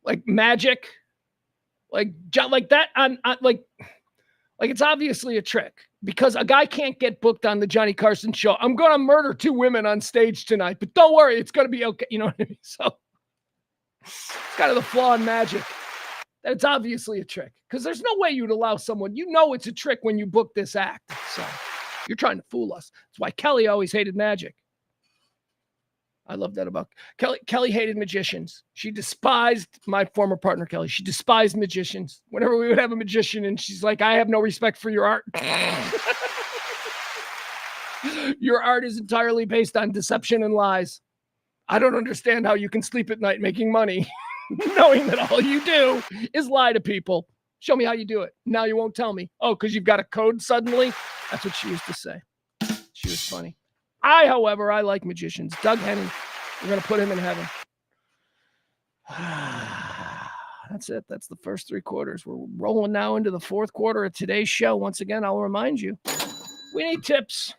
Speaker 1: Like magic. Like that, like it's obviously a trick because a guy can't get booked on the Johnny Carson show. I'm going to murder 2 women on stage tonight, but don't worry, it's going to be okay. You know what I mean? So it's kind of the flaw in magic. It's obviously a trick because there's no way you'd allow someone, it's a trick when you book this act. So you're trying to fool us. That's why Kelly always hated magic. I love that about Kelly. Kelly hated magicians. She despised my former partner, Kelly. She despised magicians. Whenever we would have a magician, and she's like, I have no respect for your art. Your art is entirely based on deception and lies. I don't understand how you can sleep at night making money, knowing that all you do is lie to people. Show me how you do it. Now you won't tell me. Oh, because you've got a code suddenly? That's what she used to say. She was funny. However, I like magicians. Doug Henning, we're going to put him in heaven. That's it. That's the first 3 quarters. We're rolling now into the 4th quarter of today's show. Once again, I'll remind you, we need tips.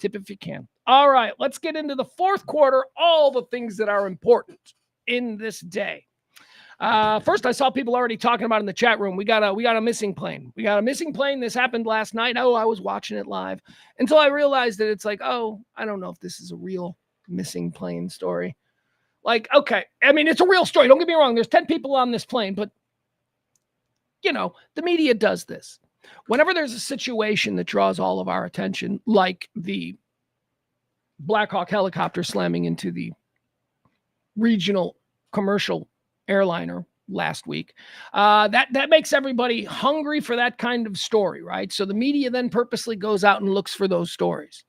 Speaker 1: Tip if you can. All right, let's get into the 4th quarter, all the things that are important in this day. First, I saw people already talking about in the chat room. We got a missing plane. We got a missing plane. This happened last night. Oh, I was watching it live until I realized that it's like, oh, I don't know if this is a real missing plane story. Like, okay, I mean, it's a real story. Don't get me wrong. There's 10 people on this plane, but the media does this. Whenever there's a situation that draws all of our attention, like the Black Hawk helicopter slamming into the regional commercial airliner last week, that makes everybody hungry for that kind of story, right? So the media then purposely goes out and looks for those stories,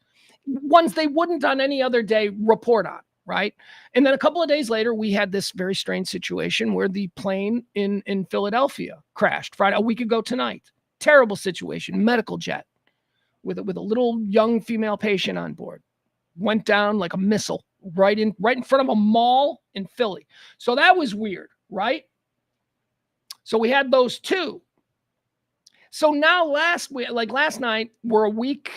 Speaker 1: ones they wouldn't on any other day report on, right? And then a couple of days later, we had this very strange situation where the plane in Philadelphia crashed Friday, a week ago tonight. Terrible situation, medical jet with a little young female patient on board. Went down like a missile right in front of a mall in Philly. So that was weird, right? So we had those 2. So now last night, we're a week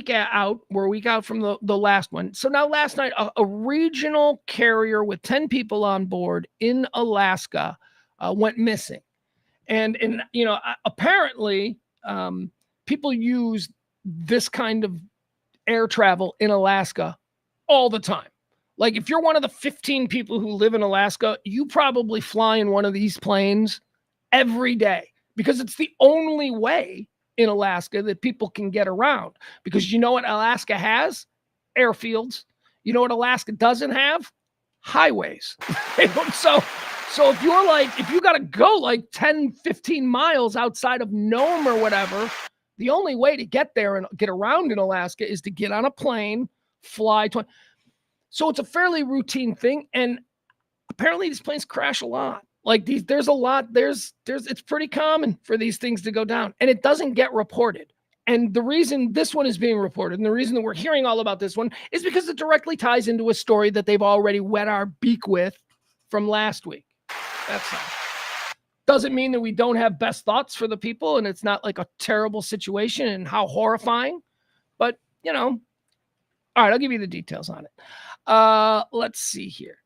Speaker 1: out from the last one. So now last night, a regional carrier with 10 people on board in Alaska went missing. And apparently people use this kind of air travel in Alaska all the time. Like if you're one of the 15 people who live in Alaska, you probably fly in one of these planes every day because it's the only way in Alaska that people can get around. Because you know what Alaska has? Airfields. You know what Alaska doesn't have? Highways. So if you got to go like 10, 15 miles outside of Nome or whatever, the only way to get there and get around in Alaska is to get on a plane, fly. So it's a fairly routine thing. And apparently these planes crash a lot. Like there's a lot, it's pretty common for these things to go down, and it doesn't get reported. And the reason this one is being reported and the reason that we're hearing all about this one is because it directly ties into a story that they've already wet our beak with from last week. That's all. Doesn't mean that we don't have best thoughts for the people and it's not like a terrible situation and how horrifying, but all right, I'll give you the details on it. Let's see here.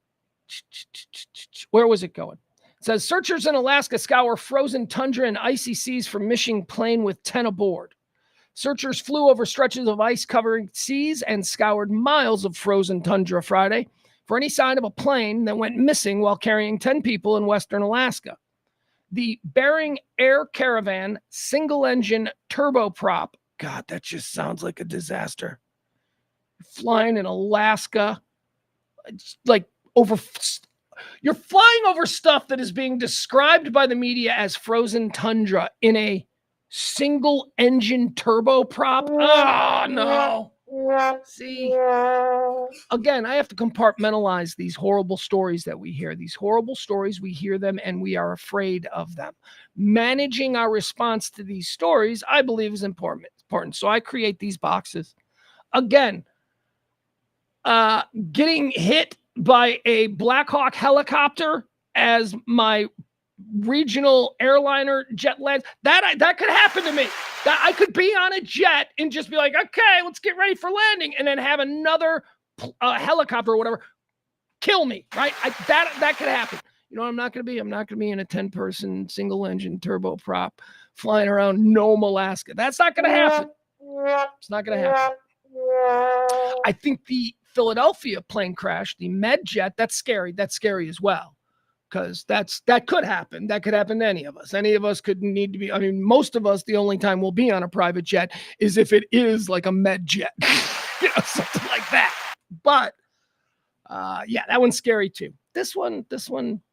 Speaker 1: Where was it going? It says searchers in Alaska scour frozen tundra and icy seas for missing plane with 10 aboard. Searchers flew over stretches of ice-covered seas and scoured miles of frozen tundra Friday for any sign of a plane that went missing while carrying 10 people in western Alaska. The Bering Air Caravan single-engine turboprop. God, that just sounds like a disaster. Flying in Alaska, like you're flying over stuff that is being described by the media as frozen tundra in a single engine turboprop. Oh no. See, again, I have to compartmentalize these horrible stories that we hear. These horrible stories, we hear them and we are afraid of them. Managing our response to these stories, I believe, is important. So I create these boxes. Again, getting hit by a Black Hawk helicopter as my regional airliner jet lands, that could happen to me. That I could be on a jet and just be like, okay, let's get ready for landing, and then have another helicopter or whatever kill me, right? That could happen. I'm not going to be in a 10-person single-engine turboprop flying around Nome, Alaska. That's not going to happen. It's not going to happen. I think the Philadelphia plane crash, the med jet, that's scary. That's scary as well, because that could happen. That could happen to any of us. Any of us could need to be. I mean, most of us, the only time we'll be on a private jet is if it is like a med jet, something like that. But yeah, that one's scary too. This one,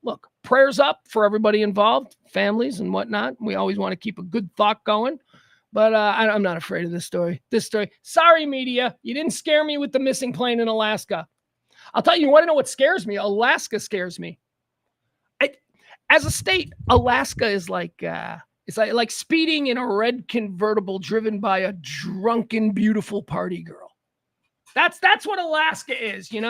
Speaker 1: look, prayers up for everybody involved, families and whatnot. We always want to keep a good thought going. But I'm not afraid of this story. Sorry, media. You didn't scare me with the missing plane in Alaska. I'll tell you, want to know what scares me? Alaska scares me. As a state, Alaska is like it's like speeding in a red convertible driven by a drunken, beautiful party girl. That's what Alaska is, Just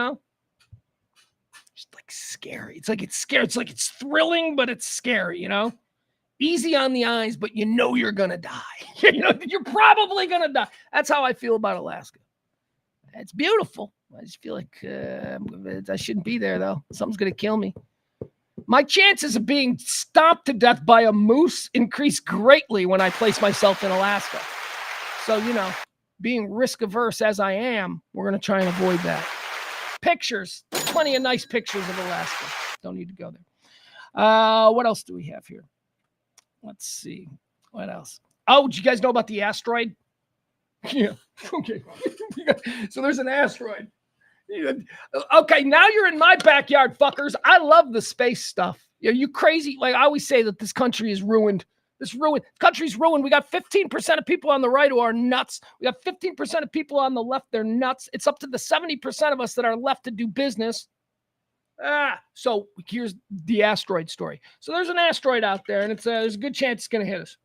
Speaker 1: like scary. It's scary. It's like it's thrilling, but it's scary, Easy on the eyes, but you're gonna die. You're probably gonna die. That's how I feel about Alaska. It's beautiful. I just feel like I shouldn't be there though. Something's gonna kill me. My chances of being stomped to death by a moose increase greatly when I place myself in Alaska. So, being risk averse as I am, we're gonna try and avoid that. Pictures, plenty of nice pictures of Alaska. Don't need to go there. What else do we have here? Let's see. What else? Oh, did you guys know about the asteroid? Yeah. Okay. So there's an asteroid. Okay, now you're in my backyard, fuckers. I love the space stuff. You crazy? Like I always say that this country is ruined. This country's ruined. We got 15% of people on the right who are nuts. We got 15% of people on the left. They're nuts. It's up to the 70% of us that are left to do business. So here's the asteroid story. So there's an asteroid out there, and there's a good chance it's going to hit us.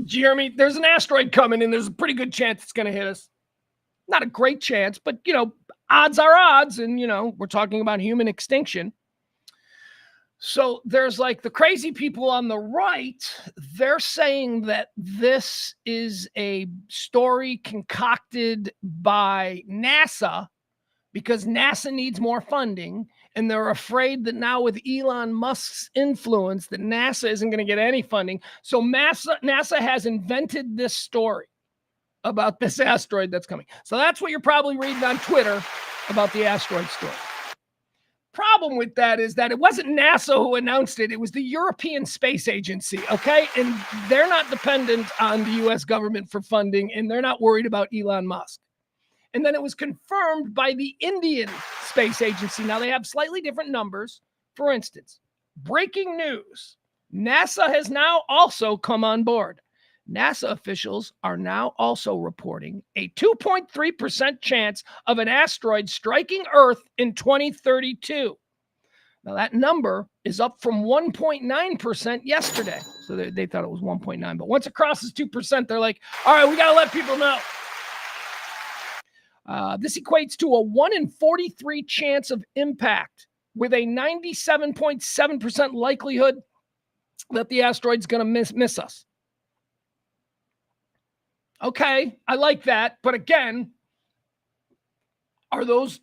Speaker 1: Jeremy, there's an asteroid coming, and there's a pretty good chance it's going to hit us. Not a great chance, but, odds are odds, and, we're talking about human extinction. So there's like the crazy people on the right, they're saying that this is a story concocted by NASA because NASA needs more funding. And they're afraid that now with Elon Musk's influence that NASA isn't going to get any funding. So NASA has invented this story about this asteroid that's coming. So that's what you're probably reading on Twitter about the asteroid story. Problem with that is that it wasn't NASA who announced it. It was the European Space Agency, okay? And they're not dependent on the U.S. government for funding, and they're not worried about Elon Musk. And then it was confirmed by the Indian Space Agency. Now, they have slightly different numbers. For instance, breaking news. NASA has now also come on board. NASA officials are now also reporting a 2.3% chance of an asteroid striking Earth in 2032. Now, that number is up from 1.9% yesterday. So they thought it was 1.9. But once it crosses 2%, they're like, all right, we got to let people know. This equates to a 1 in 43 chance of impact with a 97.7% likelihood that the asteroid's going to miss us. Okay, I like that. But again, are those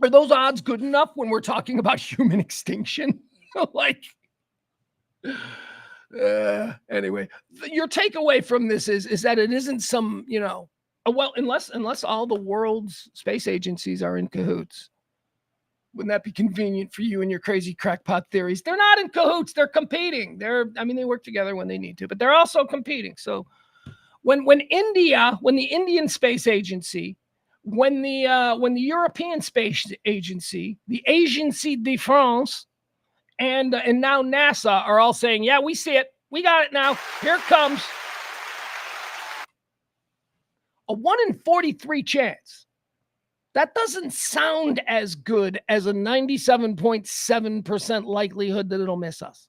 Speaker 1: odds good enough when we're talking about human extinction? Anyway, your takeaway from this is that it isn't some, well, unless all the world's space agencies are in cahoots. Wouldn't that be convenient for you and your crazy crackpot theories? They're not in cahoots. They're competing. They work together when they need to, but they're also competing. So when the Indian Space Agency, when the European Space Agency, the Agency de France, and now NASA are all saying, yeah, we see it. We got it now. Here it comes. A 1 in 43 chance. That doesn't sound as good as a 97.7% likelihood that it'll miss us.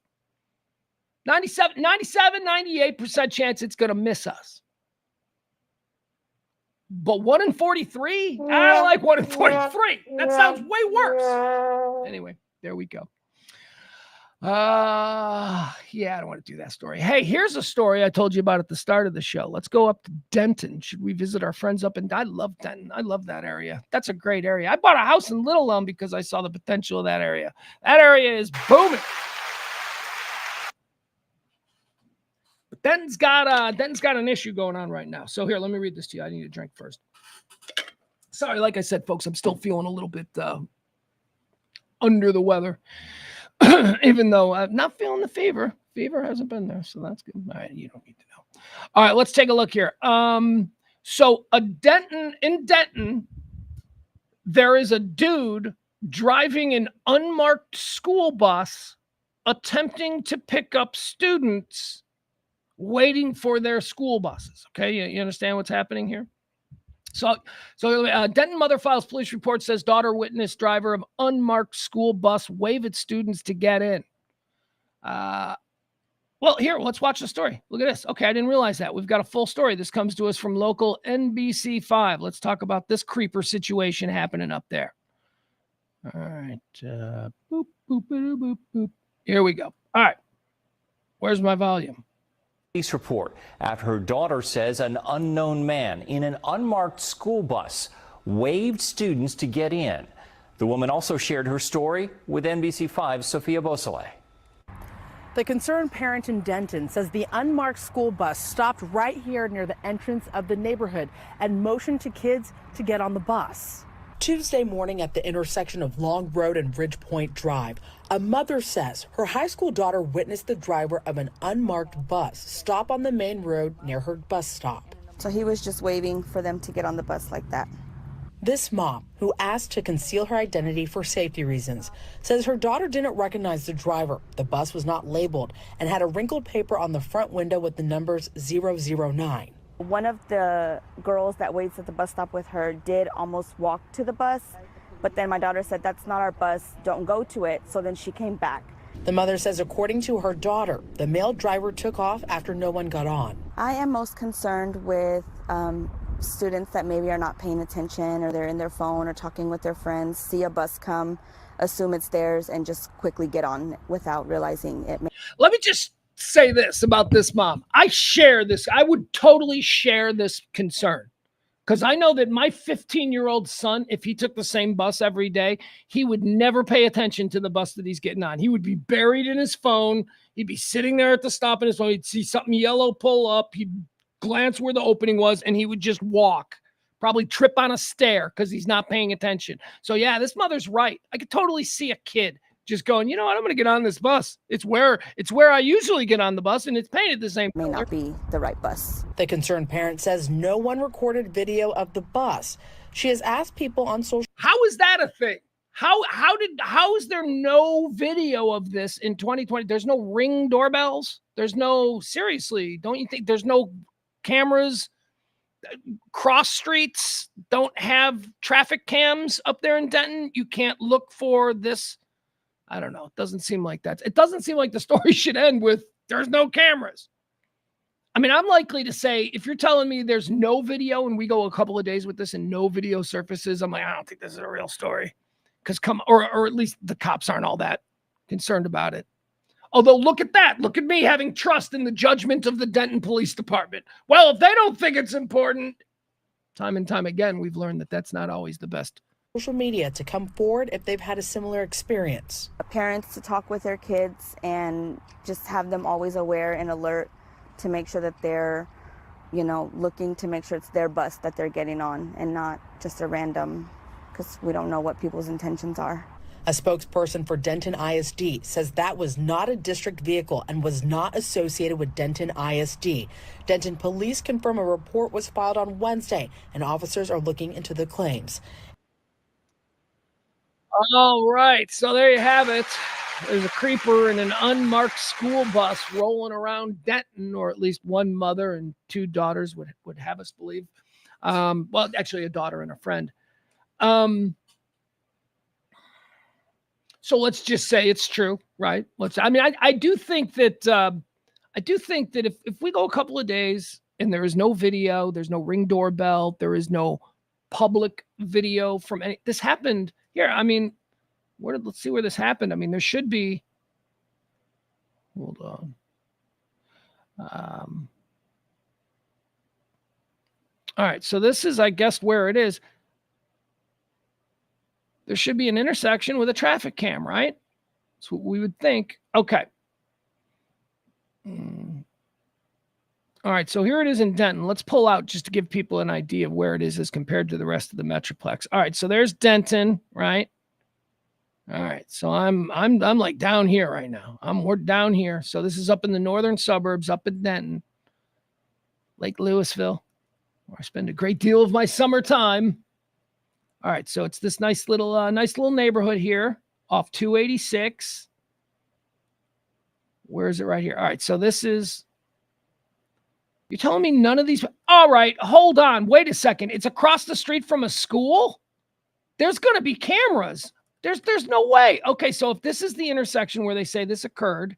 Speaker 1: 98% chance it's going to miss us. But 1 in 43? I don't like 1 in 43. That sounds way worse. Anyway, there we go. I don't want to do that story. Hey, here's a story I told you about at the start of the show. Let's go up to Denton. Should we visit our friends up in? I love Denton. I love that area. That's a great area. I bought a house in Little Elm because I saw the potential of that area. That area is booming. But Denton's got an issue going on right now. So here, let me read this to you. I need a drink first. Sorry, like I said, folks, I'm still feeling a little bit under the weather. Even though I'm not feeling the fever. Fever hasn't been there, so that's good. All right, you don't need to know. All right, let's take a look here. So in Denton, there is a dude driving an unmarked school bus attempting to pick up students waiting for their school buses. Okay, you understand what's happening here? So Denton mother files police report, says daughter witnessed driver of unmarked school bus wave at students to get in. Well, here, let's watch the story. Look at this. Okay, I didn't realize that. We've got a full story. This comes to us from local NBC5. Let's talk about this creeper situation happening up there. All right. Boop, boop, boop, boop, boop. Here we go. All right. Where's my volume?
Speaker 4: Police report after her daughter says an unknown man in an unmarked school bus waved students to get in. The woman also shared her story with NBC5's Sophia Beausoleil.
Speaker 5: The concerned parent in Denton says the unmarked school bus stopped right here near the entrance of the neighborhood and motioned to kids to get on the bus. Tuesday morning at the intersection of Long Road and Ridgepoint Drive, a mother says her high school daughter witnessed the driver of an unmarked bus stop on the main road near her bus stop.
Speaker 6: So he was just waiting for them to get on the bus like that.
Speaker 5: This mom, who asked to conceal her identity for safety reasons, says her daughter didn't recognize the driver. The bus was not labeled and had a wrinkled paper on the front window with the numbers 009.
Speaker 6: One of the girls that waits at the bus stop with her did almost walk to the bus, but then my daughter said, that's not our bus, don't go to it. So then she came back.
Speaker 5: The mother says, according to her daughter, the male driver took off after no one got on.
Speaker 6: I am most concerned with students that maybe are not paying attention, or they're in their phone or talking with their friends, see a bus come, assume it's theirs, and just quickly get on without realizing it.
Speaker 1: Let me just say this about this mom. I would totally share this concern, because I know that my 15-year-old son, if he took the same bus every day, he would never pay attention to the bus that he's getting on. He would be buried in his phone. He'd be sitting there at the stop in his phone. He'd see something yellow pull up. He'd glance where the opening was, and he would just walk, probably trip on a stair because he's not paying attention. So yeah, this mother's right. I could totally see a kid just going, you know what, I'm going to get on this bus. It's where I usually get on the bus, and it's painted the same
Speaker 6: May
Speaker 1: color.
Speaker 6: not be the right bus.
Speaker 5: The concerned parent says no one recorded video of the bus. She has asked people on social.
Speaker 1: How is that a thing? How is there no video of this in 2020? There's no Ring doorbells. There's no, seriously, don't you think there's no cameras? Cross streets don't have traffic cams up there in Denton. You can't look for this. I don't know. It doesn't seem like the story should end with there's no cameras. I mean, I'm likely to say, if you're telling me there's no video and we go a couple of days with this and no video surfaces, I'm like, I don't think this is a real story. Because or at least the cops aren't all that concerned about it. Although, look at that. Look at me having trust in the judgment of the Denton Police Department. Well, if they don't think it's important, time and time again, we've learned that that's not always the best.
Speaker 5: Social media to come forward if they've had a similar experience.
Speaker 6: Parents to talk with their kids and just have them always aware and alert to make sure that they're, looking to make sure it's their bus that they're getting on and not just a random, because we don't know what people's intentions are.
Speaker 5: A spokesperson for Denton ISD says that was not a district vehicle and was not associated with Denton ISD. Denton police confirm a report was filed on Wednesday and officers are looking into the claims.
Speaker 1: All right, so there you have it. There's a creeper in an unmarked school bus rolling around Denton, or at least one mother and two daughters would have us believe. Well, actually a daughter and a friend. So let's just say it's true, right? I do think that if we go a couple of days and there is no video, there's no Ring doorbell, there is no public video from this happened here. I mean, let's see where this happened. I mean, there should be. Hold on. All right, so this is, I guess, where it is. There should be an intersection with a traffic cam, right? That's what we would think. Okay. All right, so here it is in Denton. Let's pull out just to give people an idea of where it is as compared to the rest of the Metroplex. All right, so there's Denton, right? All right, so I'm like down here right now. We're down here. So this is up in the northern suburbs, up in Denton, Lake Lewisville, where I spend a great deal of my summertime. All right, so it's this nice little neighborhood here off 286. Where is it? Right here. All right, so this is. You're telling me none of these? All right, hold on. Wait a second. It's across the street from a school? There's going to be cameras. There's no way. Okay, so if this is the intersection where they say this occurred,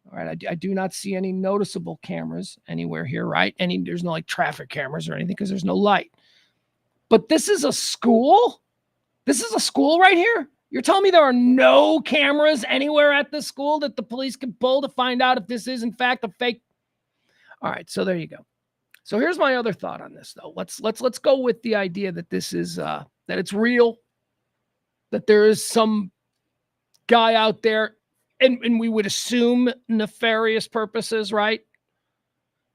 Speaker 1: all right, I do not see any noticeable cameras anywhere here, right? There's no like traffic cameras or anything because there's no light. But this is a school? This is a school right here? You're telling me there are no cameras anywhere at this school that the police can pull to find out if this is in fact a fake? All right, so there you go. So here's my other thought on this, though. Let's go with the idea that this is that it's real, that there is some guy out there, and we would assume nefarious purposes, right?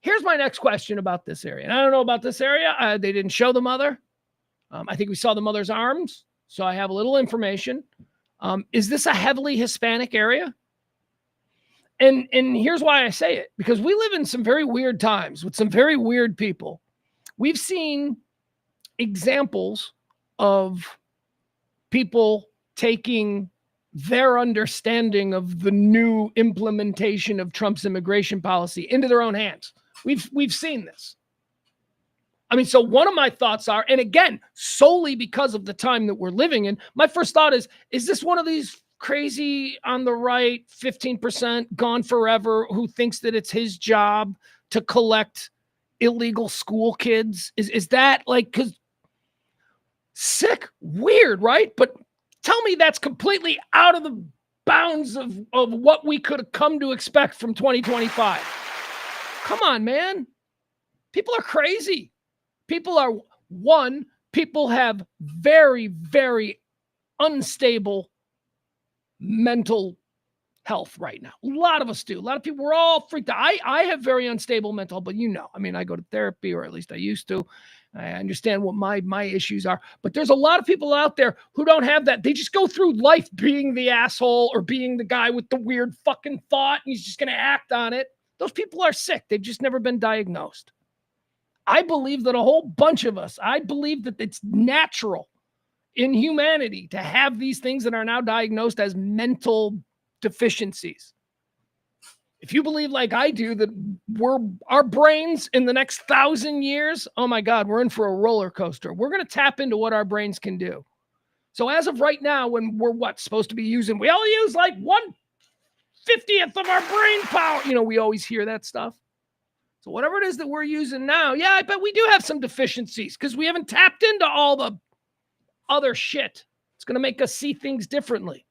Speaker 1: Here's my next question about this area. And I don't know about this area. They didn't show the mother. I think we saw the mother's arms, so I have a little information. Is this a heavily Hispanic area? And here's why I say it, because we live in some very weird times with some very weird people. We've seen examples of people taking their understanding of the new implementation of Trump's immigration policy into their own hands. We've seen this. I mean, so one of my thoughts are, and again, solely because of the time that we're living in, my first thought is this one of these crazy on the right 15% gone forever who thinks that it's his job to collect illegal school kids? Is that like, because sick, weird, right? But tell me that's completely out of the bounds of what we could have come to expect from 2025. Come on, man. People are crazy. People have very, very unstable mental health right now. A lot of us do. A lot of people, we're all freaked out. I have very unstable mental, but I mean, I go to therapy, or at least I used to. I understand what my issues are, but there's a lot of people out there who don't have that. They just go through life being the asshole or being the guy with the weird fucking thought, and he's just going to act on it. Those people are sick. They've just never been diagnosed. I believe that a whole bunch of us, I believe that it's natural in humanity to have these things that are now diagnosed as mental deficiencies. If you believe like I do that our brains in the next 1,000 years, oh my God, we're in for a roller coaster. We're going to tap into what our brains can do. So as of right now, when we're supposed to be using, we only use like 1/50th of our brain power. We always hear that stuff. So whatever it is that we're using now, yeah, I bet we do have some deficiencies because we haven't tapped into all the other shit. It's going to make us see things differently.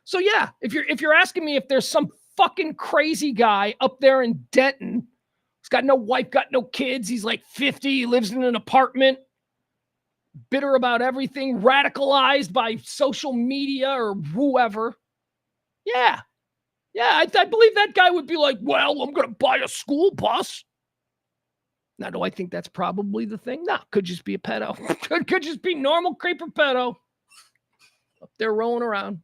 Speaker 1: So yeah, if you're asking me if there's some fucking crazy guy up there in Denton, he's got no wife, got no kids, he's like 50, he lives in an apartment, bitter about everything, radicalized by social media or whoever. Yeah, I believe that guy would be like, well, I'm going to buy a school bus. Now, do I think that's probably the thing? No, could just be a pedo. could just be normal creeper pedo up there rolling around.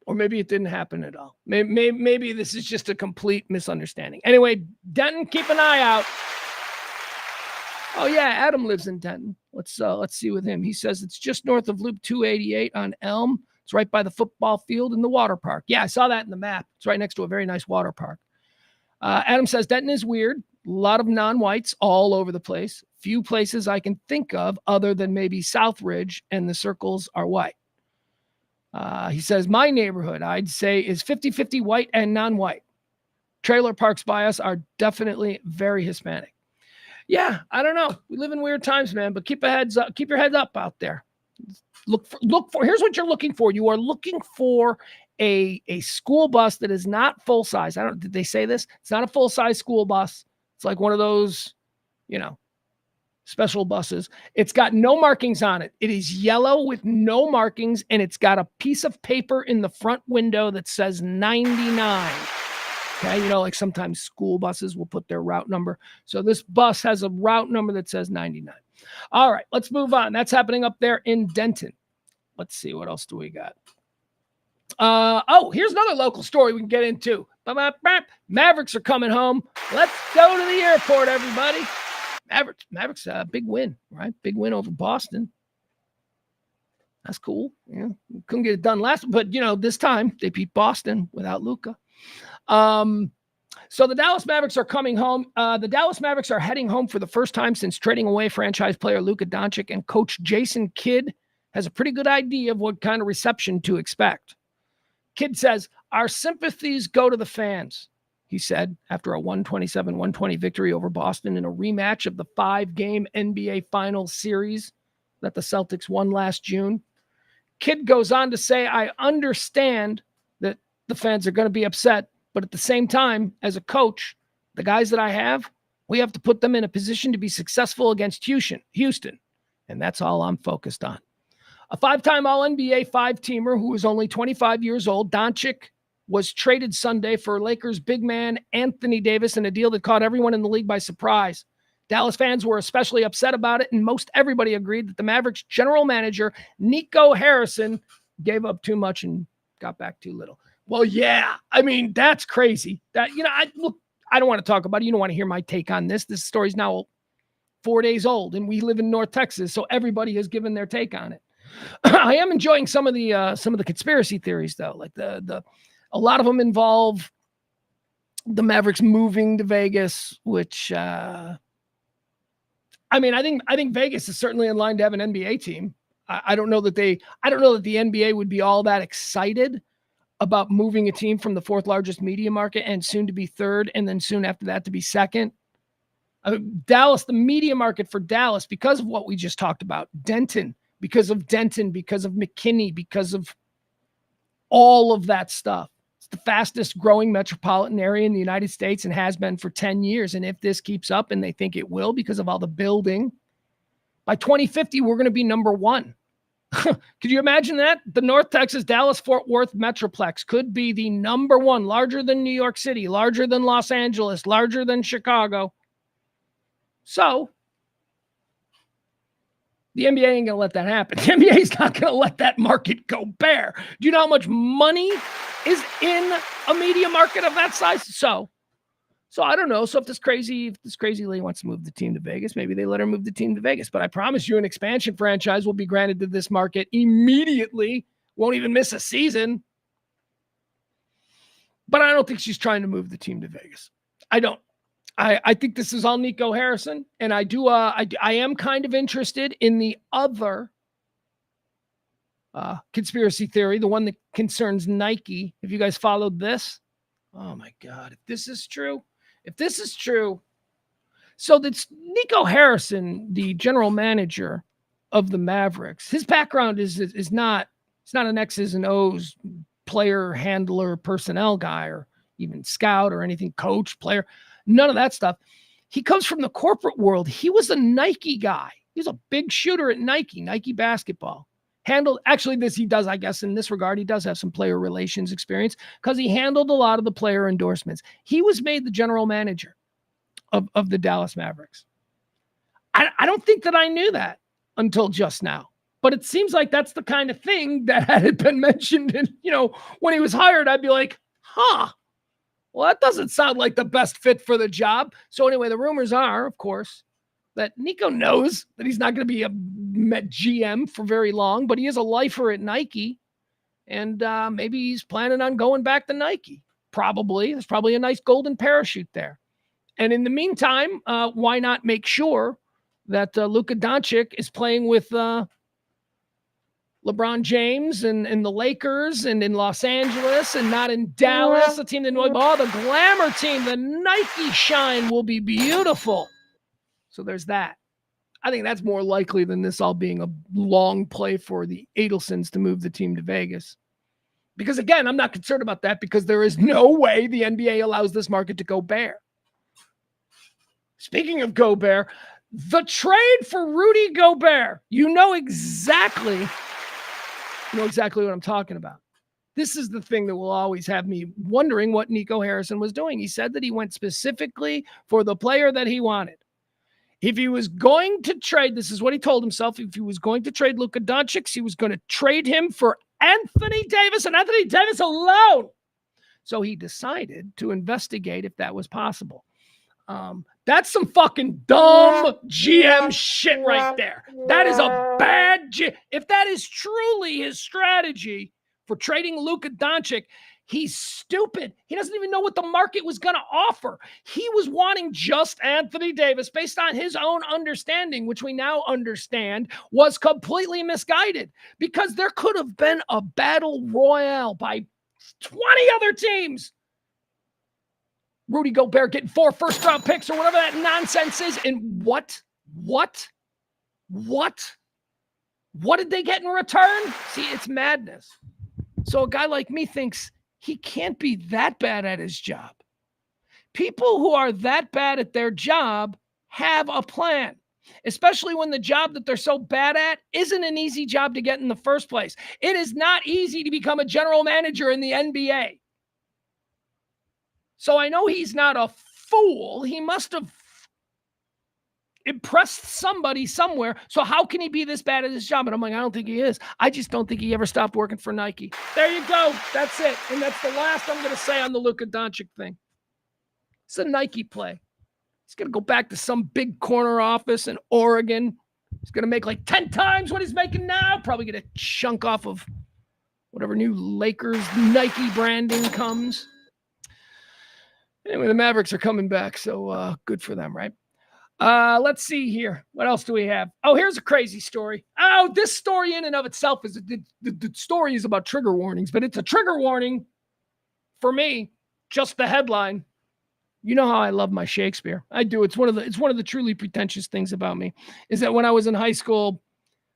Speaker 1: Or maybe it didn't happen at all. Maybe this is just a complete misunderstanding. Anyway, Denton, keep an eye out. Oh yeah, Adam lives in Denton. Let's see with him. He says it's just north of Loop 288 on Elm. It's right by the football field and the water park. Yeah, I saw that in the map. It's right next to a very nice water park. Adam says Denton is weird. A lot of non-whites all over the place. Few places I can think of other than maybe Southridge, and the circles are white. He says, my neighborhood, I'd say, is 50-50 white and non-white. Trailer parks by us are definitely very Hispanic. Yeah, I don't know. We live in weird times, man, but keep your heads up out there. Look for, here's what you're looking for. You are looking for a school bus that is not full size. Did they say this? It's not a full size school bus. It's like one of those, special buses. It's got no markings on it. It is yellow with no markings, and it's got a piece of paper in the front window that says 99. Okay, like sometimes school buses will put their route number. So this bus has a route number that says 99. All right, let's move on. That's happening up there in Denton. Let's see, what else do we got? Here's another local story we can get into. Mavericks are coming home. Let's go to the airport, everybody. Mavericks, big win, right? Big win over Boston. That's cool. Yeah, couldn't get it done last, but this time they beat Boston without Luka. So the Dallas Mavericks are coming home. The Dallas Mavericks are heading home for the first time since trading away franchise player Luka Doncic, and coach Jason Kidd has a pretty good idea of what kind of reception to expect. Kidd says, our sympathies go to the fans, he said, after a 127-120 victory over Boston in a rematch of the 5-game NBA Finals series that the Celtics won last June. Kidd goes on to say, I understand that the fans are going to be upset, but at the same time, as a coach, the guys that I have, we have to put them in a position to be successful against Houston. And that's all I'm focused on. A 5-time All-NBA 5-teamer who is only 25 years old, Doncic was traded Sunday for Lakers big man Anthony Davis in a deal that caught everyone in the league by surprise. Dallas fans were especially upset about it, and most everybody agreed that the Mavericks general manager, Nico Harrison, gave up too much and got back too little. Well, yeah, I mean, that's crazy. That, I don't want to talk about it. You don't want to hear my take on this. This story's now 4 days old, and we live in North Texas, so everybody has given their take on it. I am enjoying some of the conspiracy theories, though. Like a lot of them involve the Mavericks moving to Vegas, which I think Vegas is certainly in line to have an NBA team. I don't know that the NBA would be all that excited about moving a team from the 4th largest media market and soon to be 3rd, and then soon after that to be 2nd. Dallas, the media market for Dallas, because of what we just talked about, because of McKinney, because of all of that stuff. It's the fastest growing metropolitan area in the United States and has been for 10 years. And if this keeps up, and they think it will because of all the building, by 2050, we're going to be number 1. Could you imagine that? The North Texas, Dallas-Fort Worth Metroplex could be the number 1, larger than New York City, larger than Los Angeles, larger than Chicago. So the NBA ain't going to let that happen. The NBA is not going to let that market go bare. Do you know how much money is in a media market of that size? So I don't know. So if this crazy lady wants to move the team to Vegas, maybe they let her move the team to Vegas. But I promise you an expansion franchise will be granted to this market immediately. Won't even miss a season. But I don't think she's trying to move the team to Vegas. I don't. I think this is all Nico Harrison. And I am kind of interested in the other conspiracy theory, the one that concerns Nike. If you guys followed this, oh my God, if this is true, so that's Nico Harrison, the general manager of the Mavericks. His background is not, it's not an X's and O's player, handler, personnel guy, or even scout or anything, coach, player, none of that stuff. He comes from the corporate world. He was a Nike guy. He's a big shooter at Nike basketball. He does, I guess, in this regard, he does have some player relations experience because he handled a lot of the player endorsements. He was made the general manager of the Dallas Mavericks. I don't think that I knew that until just now, but it seems like that's the kind of thing that had been mentioned. And, when he was hired, I'd be like, well, that doesn't sound like the best fit for the job. So anyway, the rumors are, of course, that Nico knows that he's not going to be a GM for very long, but he is a lifer at Nike. And maybe he's planning on going back to Nike. Probably. There's probably a nice golden parachute there. And in the meantime, why not make sure that Luka Doncic is playing with LeBron James and the Lakers and in Los Angeles and not in Dallas, the team that the glamour team, the Nike shine will be beautiful. So there's that. I think that's more likely than this all being a long play for the Adelsons to move the team to Vegas. Because again, I'm not concerned about that because there is no way the NBA allows this market to go bare. Speaking of Gobert, the trade for Rudy Gobert, you know exactly what I'm talking about. This is the thing that will always have me wondering what Nico Harrison was doing. He said that he went specifically for the player that he wanted. If he was going to trade, this is what he told himself, if he was going to trade Luka Doncic, he was going to trade him for Anthony Davis and Anthony Davis alone. So he decided to investigate if that was possible. That's some fucking dumb GM shit right there. That is a bad GM. If that is truly his strategy for trading Luka Doncic, he's stupid. He doesn't even know what the market was going to offer. He was wanting just Anthony Davis based on his own understanding, which we now understand was completely misguided because there could have been a battle royale by 20 other teams. Rudy Gobert getting 4 first-round picks or whatever that nonsense is. And what did they get in return? See, it's madness. So a guy like me thinks he can't be that bad at his job. People who are that bad at their job have a plan, especially when the job that they're so bad at isn't an easy job to get in the first place. It is not easy to become a general manager in the NBA. So I know he's not a fool. He must have impressed somebody somewhere. So how can he be this bad at his job? And I'm like, I don't think he is. I just don't think he ever stopped working for Nike. There you go. That's it. And that's the last I'm going to say on the Luka Doncic thing. It's a Nike play. He's going to go back to some big corner office in Oregon. He's going to make like 10 times what he's making now. Probably get a chunk off of whatever new Lakers Nike branding comes. Anyway, the Mavericks are coming back, so good for them, right? Let's see here. What else do we have? Oh, here's a crazy story. Oh, this story in and of itself is the story is about trigger warnings, but it's a trigger warning for me. Just the headline. You know how I love my Shakespeare. I do. It's one of the truly pretentious things about me is that when I was in high school,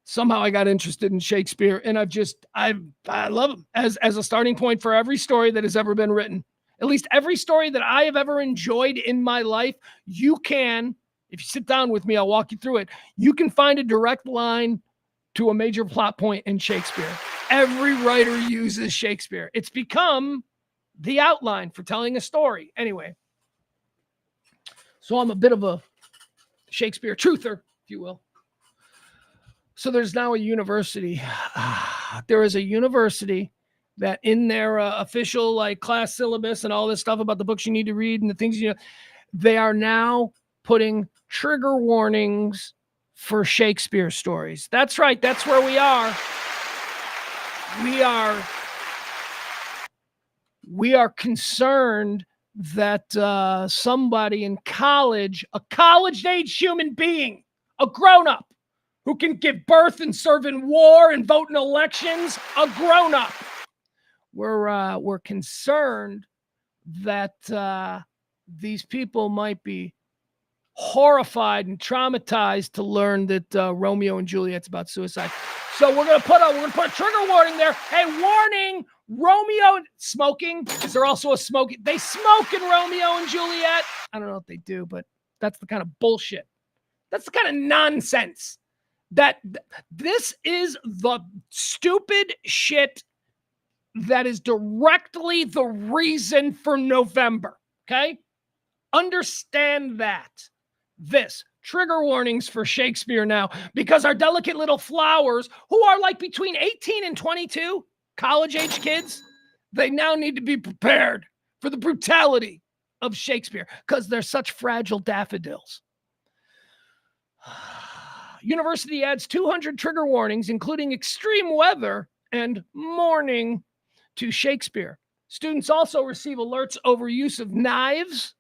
Speaker 1: somehow I got interested in Shakespeare, and I love him as a starting point for every story that has ever been written. At least every story that I have ever enjoyed in my life, you can, if you sit down with me, I'll walk you through it. You can find a direct line to a major plot point in Shakespeare. Every writer uses Shakespeare. It's become the outline for telling a story. Anyway, so I'm a bit of a Shakespeare truther, if you will. So there's now a university. There is a university that in their official like class syllabus and all this stuff about the books you need to read and the things they are now putting trigger warnings for Shakespeare stories. That's right. That's where we are. We are concerned that somebody in college, a college-age human being, a grown-up who can give birth and serve in war and vote in elections, a grown-up. We're concerned that these people might be horrified and traumatized to learn that Romeo and Juliet's about suicide. So we're gonna put a trigger warning there. Hey, warning! Romeo smoking. Is there also a smoking? They smoke in Romeo and Juliet. I don't know if they do, but that's the kind of bullshit. That's the kind of nonsense. This is the stupid shit that is directly the reason for November. Okay? Understand that. This trigger warnings for Shakespeare now, because our delicate little flowers who are like between 18 and 22, college-age kids, they now need to be prepared for the brutality of Shakespeare because they're such fragile daffodils. University adds 200 trigger warnings, including extreme weather and mourning, to Shakespeare. Students also receive alerts over use of knives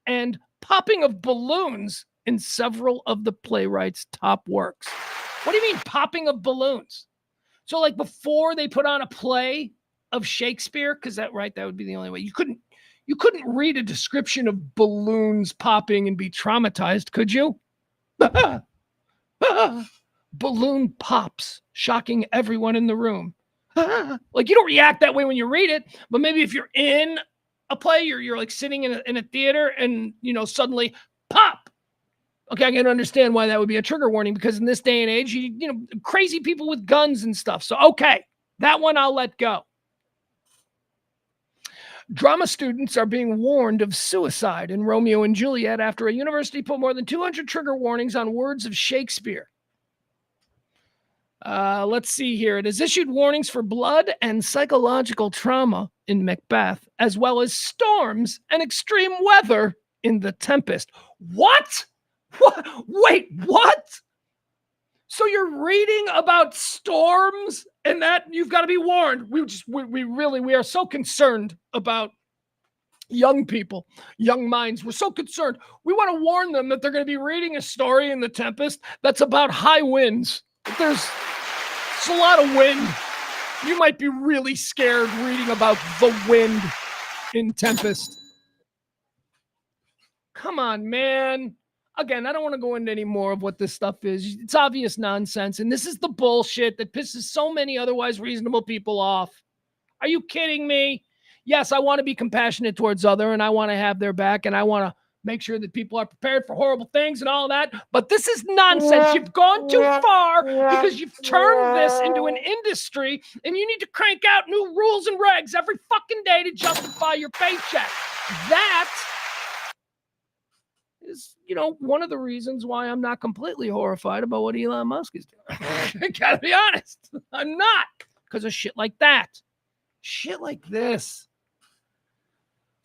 Speaker 1: and popping of balloons in several of the playwright's top works. What do you mean popping of balloons? So like before they put on a play of Shakespeare, because that would be the only way. You couldn't read a description of balloons popping and be traumatized, could you? Balloon pops, shocking everyone in the room. Like you don't react that way when you read it, but maybe if you're in a play, you're like sitting in a theater and suddenly pop. Okay, I can understand why that would be a trigger warning, because in this day and age, crazy people with guns and stuff. So, okay, that one I'll let go. Drama students are being warned of suicide in Romeo and Juliet after a university put more than 200 trigger warnings on words of Shakespeare. Let's see here. It has issued warnings for blood and psychological trauma in Macbeth, as well as storms and extreme weather in The Tempest. What? Wait, what? So you're reading about storms and that you've got to be warned. We are so concerned about young people, young minds. We're so concerned. We want to warn them that they're going to be reading a story in The Tempest that's about high winds. There's a lot of wind. You might be really scared reading about the wind in Tempest. Come on, man. Again, I don't want to go into any more of what this stuff is. It's obvious nonsense. And this is the bullshit that pisses so many otherwise reasonable people off. Are you kidding me? Yes, I want to be compassionate towards other, and I want to have their back, and I want to make sure that people are prepared for horrible things and all that. But this is nonsense. You've gone too far because you've turned this into an industry, and you need to crank out new rules and regs every fucking day to justify your paycheck. That is, one of the reasons why I'm not completely horrified about what Elon Musk is doing. I gotta be honest. I'm not, because of shit like that. Shit like this.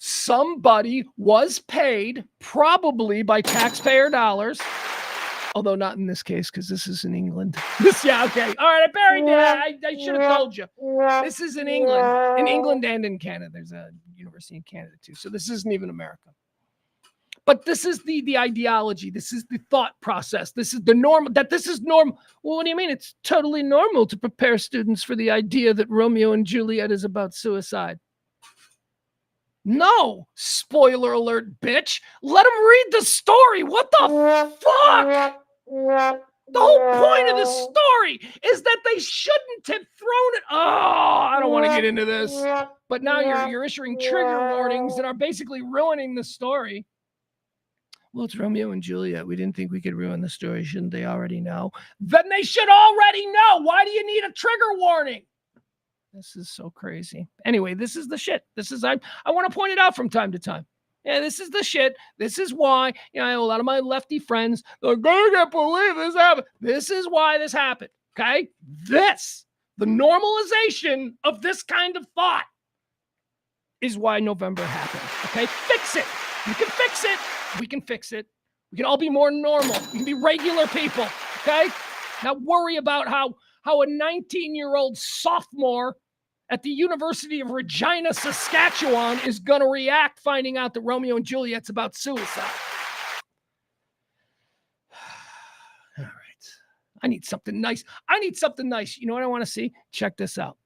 Speaker 1: Somebody was paid, probably by taxpayer dollars, although not in this case, because this is in England. Yeah, okay. All right, I buried that. I should have told you. This is in England and in Canada. There's a university in Canada too. So this isn't even America. But this is the ideology. This is the thought process. This is the normal, that this is normal. Well, what do you mean? It's totally normal to prepare students for the idea that Romeo and Juliet is about suicide. No, spoiler alert, bitch. Let them read the story. What the fuck? The whole point of the story is that they shouldn't have thrown it. Oh, I don't want to get into this. But now you're issuing trigger warnings that are basically ruining the story. Well, it's Romeo and Juliet. We didn't think we could ruin the story. Shouldn't they already know? Then they should already know. Why do you need a trigger warning? This is so crazy. Anyway, this is the shit. I want to point it out from time to time. Yeah, this is the shit. This is why, I have a lot of my lefty friends, they're like, I can't believe this happened. This is why this happened. Okay? The normalization of this kind of thought is why November happened. Okay? Fix it. You can fix it. We can fix it. We can all be more normal. We can be regular people. Okay? Not worry about how a 19-year-old sophomore at the University of Regina, Saskatchewan is going to react finding out that Romeo and Juliet's about suicide. All right. I need something nice. You know what I want to see? Check this out.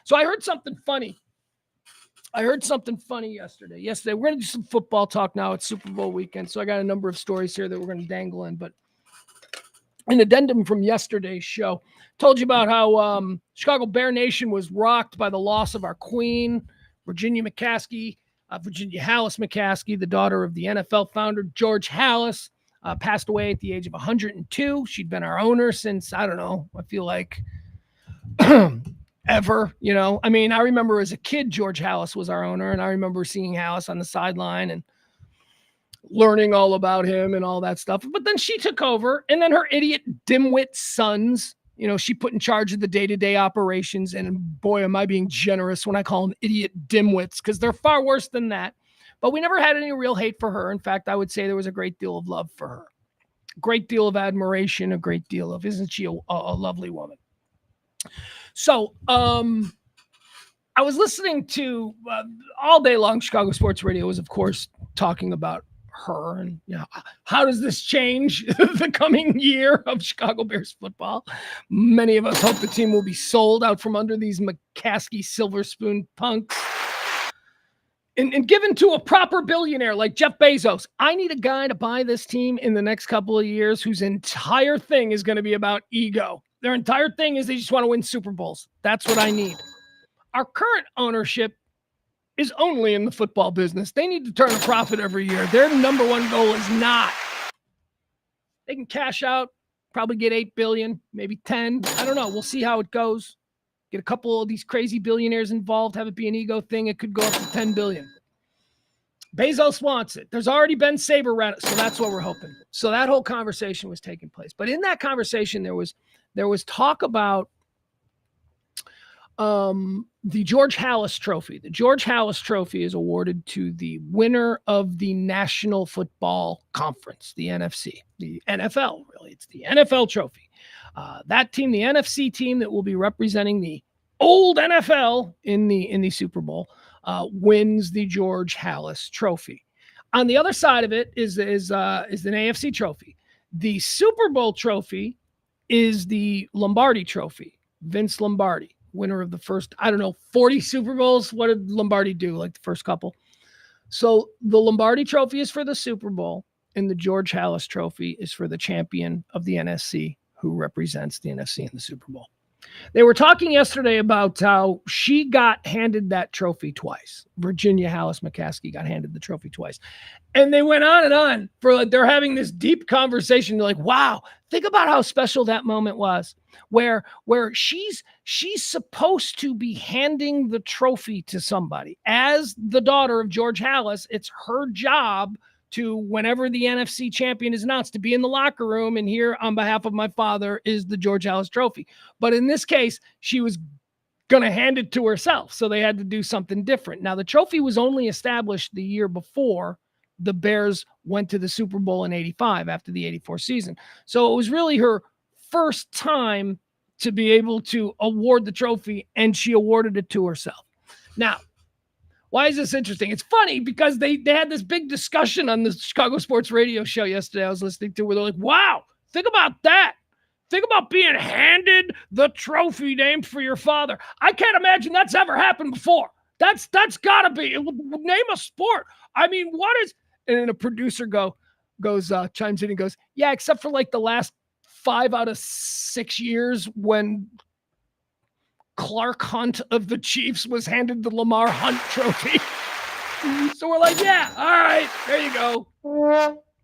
Speaker 1: So I heard something funny. Yesterday. We're going to do some football talk now. It's Super Bowl weekend, so I got a number of stories here that we're going to dangle in, but an addendum from yesterday's show. Told you about how Chicago Bear Nation was rocked by the loss of our queen, Virginia McCaskey, Virginia Hallis McCaskey, the daughter of the NFL founder, George Hallis, passed away at the age of 102. She'd been our owner since, I don't know, I feel like ever, I mean, I remember as a kid, George Hallis was our owner, and I remember seeing Hallis on the sideline and learning all about him and all that stuff. But then she took over, and then her idiot dimwit sons, she put in charge of the day-to-day operations. And boy, am I being generous when I call them idiot dimwits, because they're far worse than that. But we never had any real hate for her. In fact, I would say there was a great deal of love for her, a great deal of admiration, a great deal of, isn't she a lovely woman? So, I was listening to all day long. Chicago Sports Radio was, of course, talking about her and how does this change the coming year of Chicago Bears football. Many of us hope the team will be sold out from under these McCaskey silver spoon punks and given to a proper billionaire like Jeff Bezos. I need a guy to buy this team in the next couple of years whose entire thing is going to be about ego. Their entire thing is they just want to win Super Bowls. That's what I need. Our current ownership is only in the football business. They need to turn a profit every year. Their number one goal is not. They can cash out, probably get $8 billion, maybe 10. I don't know. We'll see how it goes. Get a couple of these crazy billionaires involved, have it be an ego thing. It could go up to $10 billion. Bezos wants it. There's already been Saber around it, so that's what we're hoping. So that whole conversation was taking place. But in that conversation, there was talk about the George Hallis Trophy. The George Hallis Trophy is awarded to the winner of the National Football Conference, the NFC, the NFL, really. It's the NFL trophy. That team, the NFC team that will be representing the old NFL in the Super Bowl, wins the George Hallis Trophy. On the other side of it is an AFC trophy. The Super Bowl trophy is the Lombardi Trophy. Vince Lombardi, winner of the first, 40 Super Bowls. What did Lombardi do? Like the first couple. So the Lombardi Trophy is for the Super Bowl, and the George Hallis Trophy is for the champion of the NFC who represents the NFC in the Super Bowl. They were talking yesterday about how she got handed that trophy twice. Virginia Hallis McCaskey got handed the trophy twice. And they went on for they're having this deep conversation. They're like, wow, think about how special that moment was where she's supposed to be handing the trophy to somebody. As the daughter of George Hallis, it's her job to, whenever the NFC champion is announced, to be in the locker room, and here on behalf of my father is the George Hallis Trophy. But in this case, she was going to hand it to herself, so they had to do something different. Now, the trophy was only established the year before the Bears went to the Super Bowl in '85 after the '84 season. So it was really her first time to be able to award the trophy, and she awarded it to herself. Now, why is this interesting? It's funny because they had this big discussion on the Chicago Sports Radio show yesterday I was listening to, where they're like, wow, think about that. Think about being handed the trophy named for your father. I can't imagine that's ever happened before. That's got to be. Name a sport. I mean, what is... And then a producer chimes in and goes, yeah, except for like the last 5 out of 6 years when Clark Hunt of the Chiefs was handed the Lamar Hunt Trophy. So we're like, yeah, all right, there you go.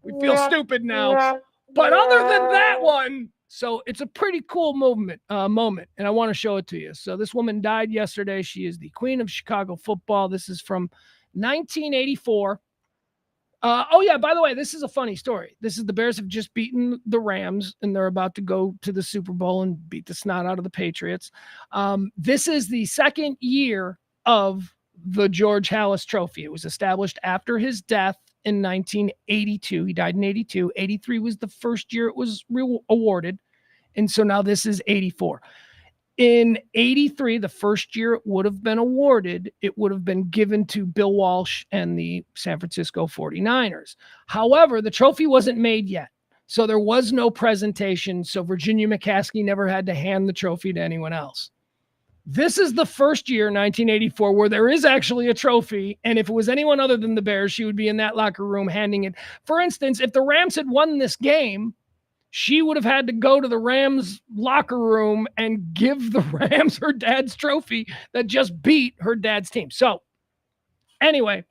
Speaker 1: We feel stupid now. But other than that one, so it's a pretty cool moment, and I want to show it to you. So this woman died yesterday. She is the queen of Chicago football. This is from 1984. Oh, yeah, by the way, this is a funny story. This is the Bears have just beaten the Rams, and they're about to go to the Super Bowl and beat the snot out of the Patriots. This is the second year of the George Halas Trophy. It was established after his death in 1982. He died in 82. 83 was the first year it was awarded, and so now this is 84. In 83, the first year it would have been awarded, it would have been given to Bill Walsh and the San Francisco 49ers. However, the trophy wasn't made yet, so there was no presentation, so Virginia McCaskey never had to hand the trophy to anyone else. This is the first year, 1984, where there is actually a trophy, and if it was anyone other than the Bears, she would be in that locker room handing it. For instance, if the Rams had won this game, she would have had to go to the Rams locker room and give the Rams her dad's trophy that just beat her dad's team. So anyway,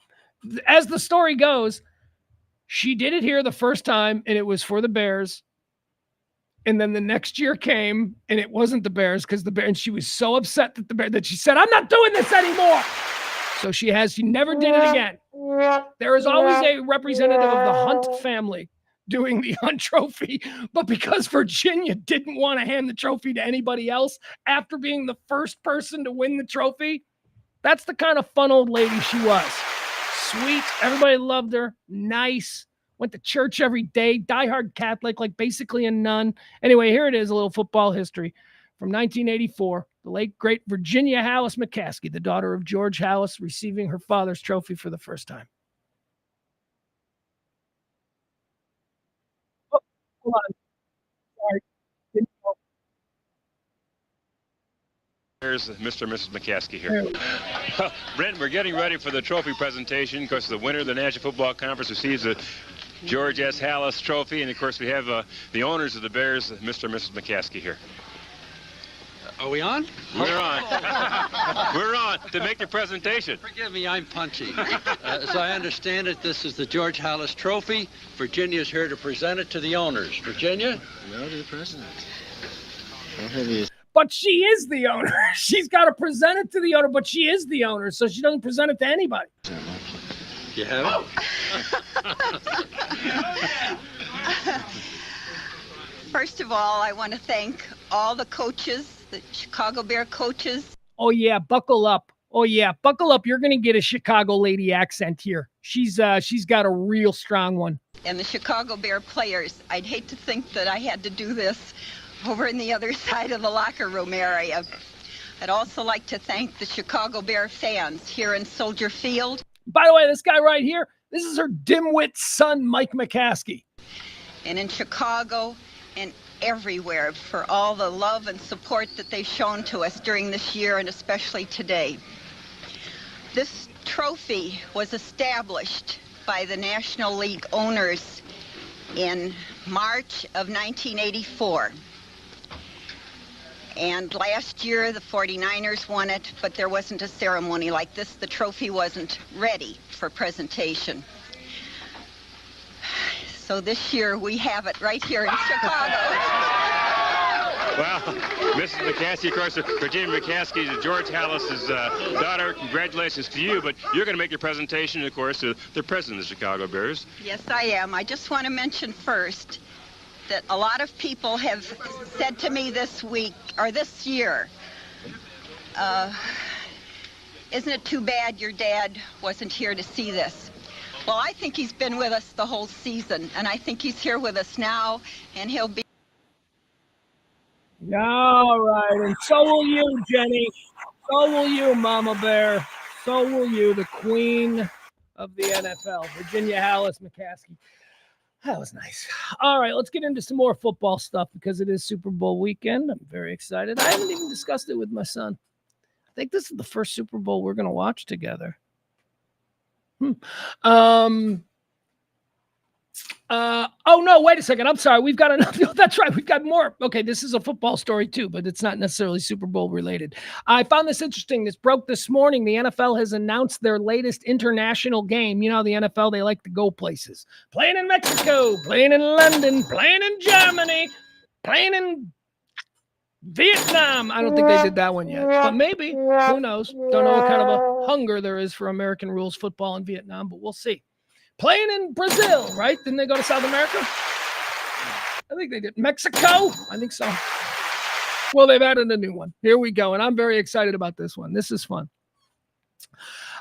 Speaker 1: as the story goes, she did it here the first time and it was for the Bears. And then the next year came and it wasn't the Bears because the Bears, and she was so upset that that she said, "I'm not doing this anymore." So she never did it again. There is always a representative of the Hunt family doing the Hunt Trophy, but because Virginia didn't want to hand the trophy to anybody else after being the first person to win the trophy, that's the kind of fun old lady she was. Sweet, everybody loved her, nice, went to church every day, diehard Catholic, like basically a nun. Anyway, here it is, a little football history from 1984. The late, great Virginia Halas McCaskey, the daughter of George Halas, receiving her father's trophy for the first time. Oh, hold on. Sorry.
Speaker 7: Here's Mr. and Mrs. McCaskey here. Brent, we're getting ready for the trophy presentation because the winner of the National Football Conference receives the George S. Halas Trophy, and of course we have the owners of the Bears, Mr. and Mrs. McCaskey here.
Speaker 8: Are we on?
Speaker 7: We're on. We're on to make the presentation.
Speaker 8: Forgive me, I'm punchy. As I understand it, this is the George Halas Trophy. Virginia's here to present it to the owners. Virginia?
Speaker 9: No, to the president.
Speaker 1: But she is the owner. She's got to present it to the owner, but she is the owner, so she doesn't present it to anybody.
Speaker 8: You have it?
Speaker 10: First of all, I want to thank all the coaches, the Chicago Bear coaches.
Speaker 1: Oh, yeah, buckle up. Oh, yeah, buckle up. You're going to get a Chicago lady accent here. She's got a real strong one.
Speaker 10: And the Chicago Bear players. I'd hate to think that I had to do this over in the other side of the locker room area. I'd also like to thank the Chicago Bear fans here in Soldier Field.
Speaker 1: By the way, this guy right here, this is her dimwit son, Mike McCaskey.
Speaker 10: And in Chicago and everywhere for all the love and support that they've shown to us during this year and especially today. This trophy was established by the National League owners in March of 1984. And last year, the 49ers won it, but there wasn't a ceremony like this. The trophy wasn't ready for presentation. So this year, we have it right here in Chicago.
Speaker 7: Well, Mrs. McCaskey, of course, Virginia McCaskey is George Halas's daughter. Congratulations to you, but you're going to make your presentation, of course, to the president of the Chicago Bears.
Speaker 10: Yes, I am. I just want to mention first that a lot of people have said to me this week, or this year, isn't it too bad your dad wasn't here to see this? Well, I think he's been with us the whole season, and I think he's here with us now, and he'll be...
Speaker 1: All right, and so will you, Jenny. So will you, Mama Bear. So will you, the queen of the NFL, Virginia Halas McCaskey. That was nice. All right, let's get into some more football stuff because it is Super Bowl weekend. I'm very excited. I haven't even discussed it with my son. I think this is the first Super Bowl we're going to watch together. Oh, no, wait a second. I'm sorry. We've got another. No, that's right. We've got more. Okay, this is a football story too, but it's not necessarily Super Bowl related. I found this interesting. This broke this morning. The NFL has announced their latest international game. You know, the NFL, they like to go places. Playing in Mexico, playing in London, playing in Germany, playing in Vietnam. I don't think they did that one yet, but maybe. Who knows? Don't know what kind of a hunger there is for American rules football in Vietnam, but we'll see. playing in Brazil, right? Didn't they go to South America? I think they did. Mexico? I think so. Well, they've added a new one. Here we go. And I'm very excited about this one. This is fun.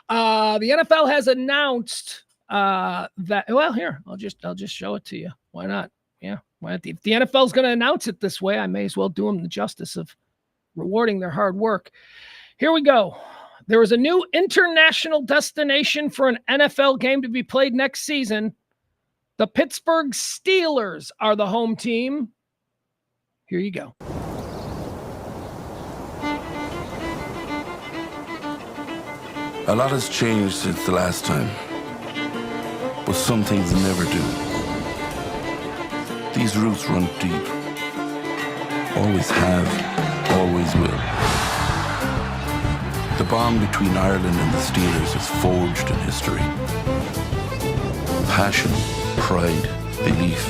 Speaker 1: The NFL has announced that, well, here, I'll just show it to you. Why not? Yeah. Why not? If the NFL is going to announce it this way, I may as well do them the justice of rewarding their hard work. Here we go. There is a new international destination for an NFL game to be played next season. The Pittsburgh Steelers are the home team. Here you go.
Speaker 9: A lot has changed since the last time, but some things never do. These roots run deep. Always have, always will. The bond between Ireland and the Steelers is forged in history. Passion, pride, belief.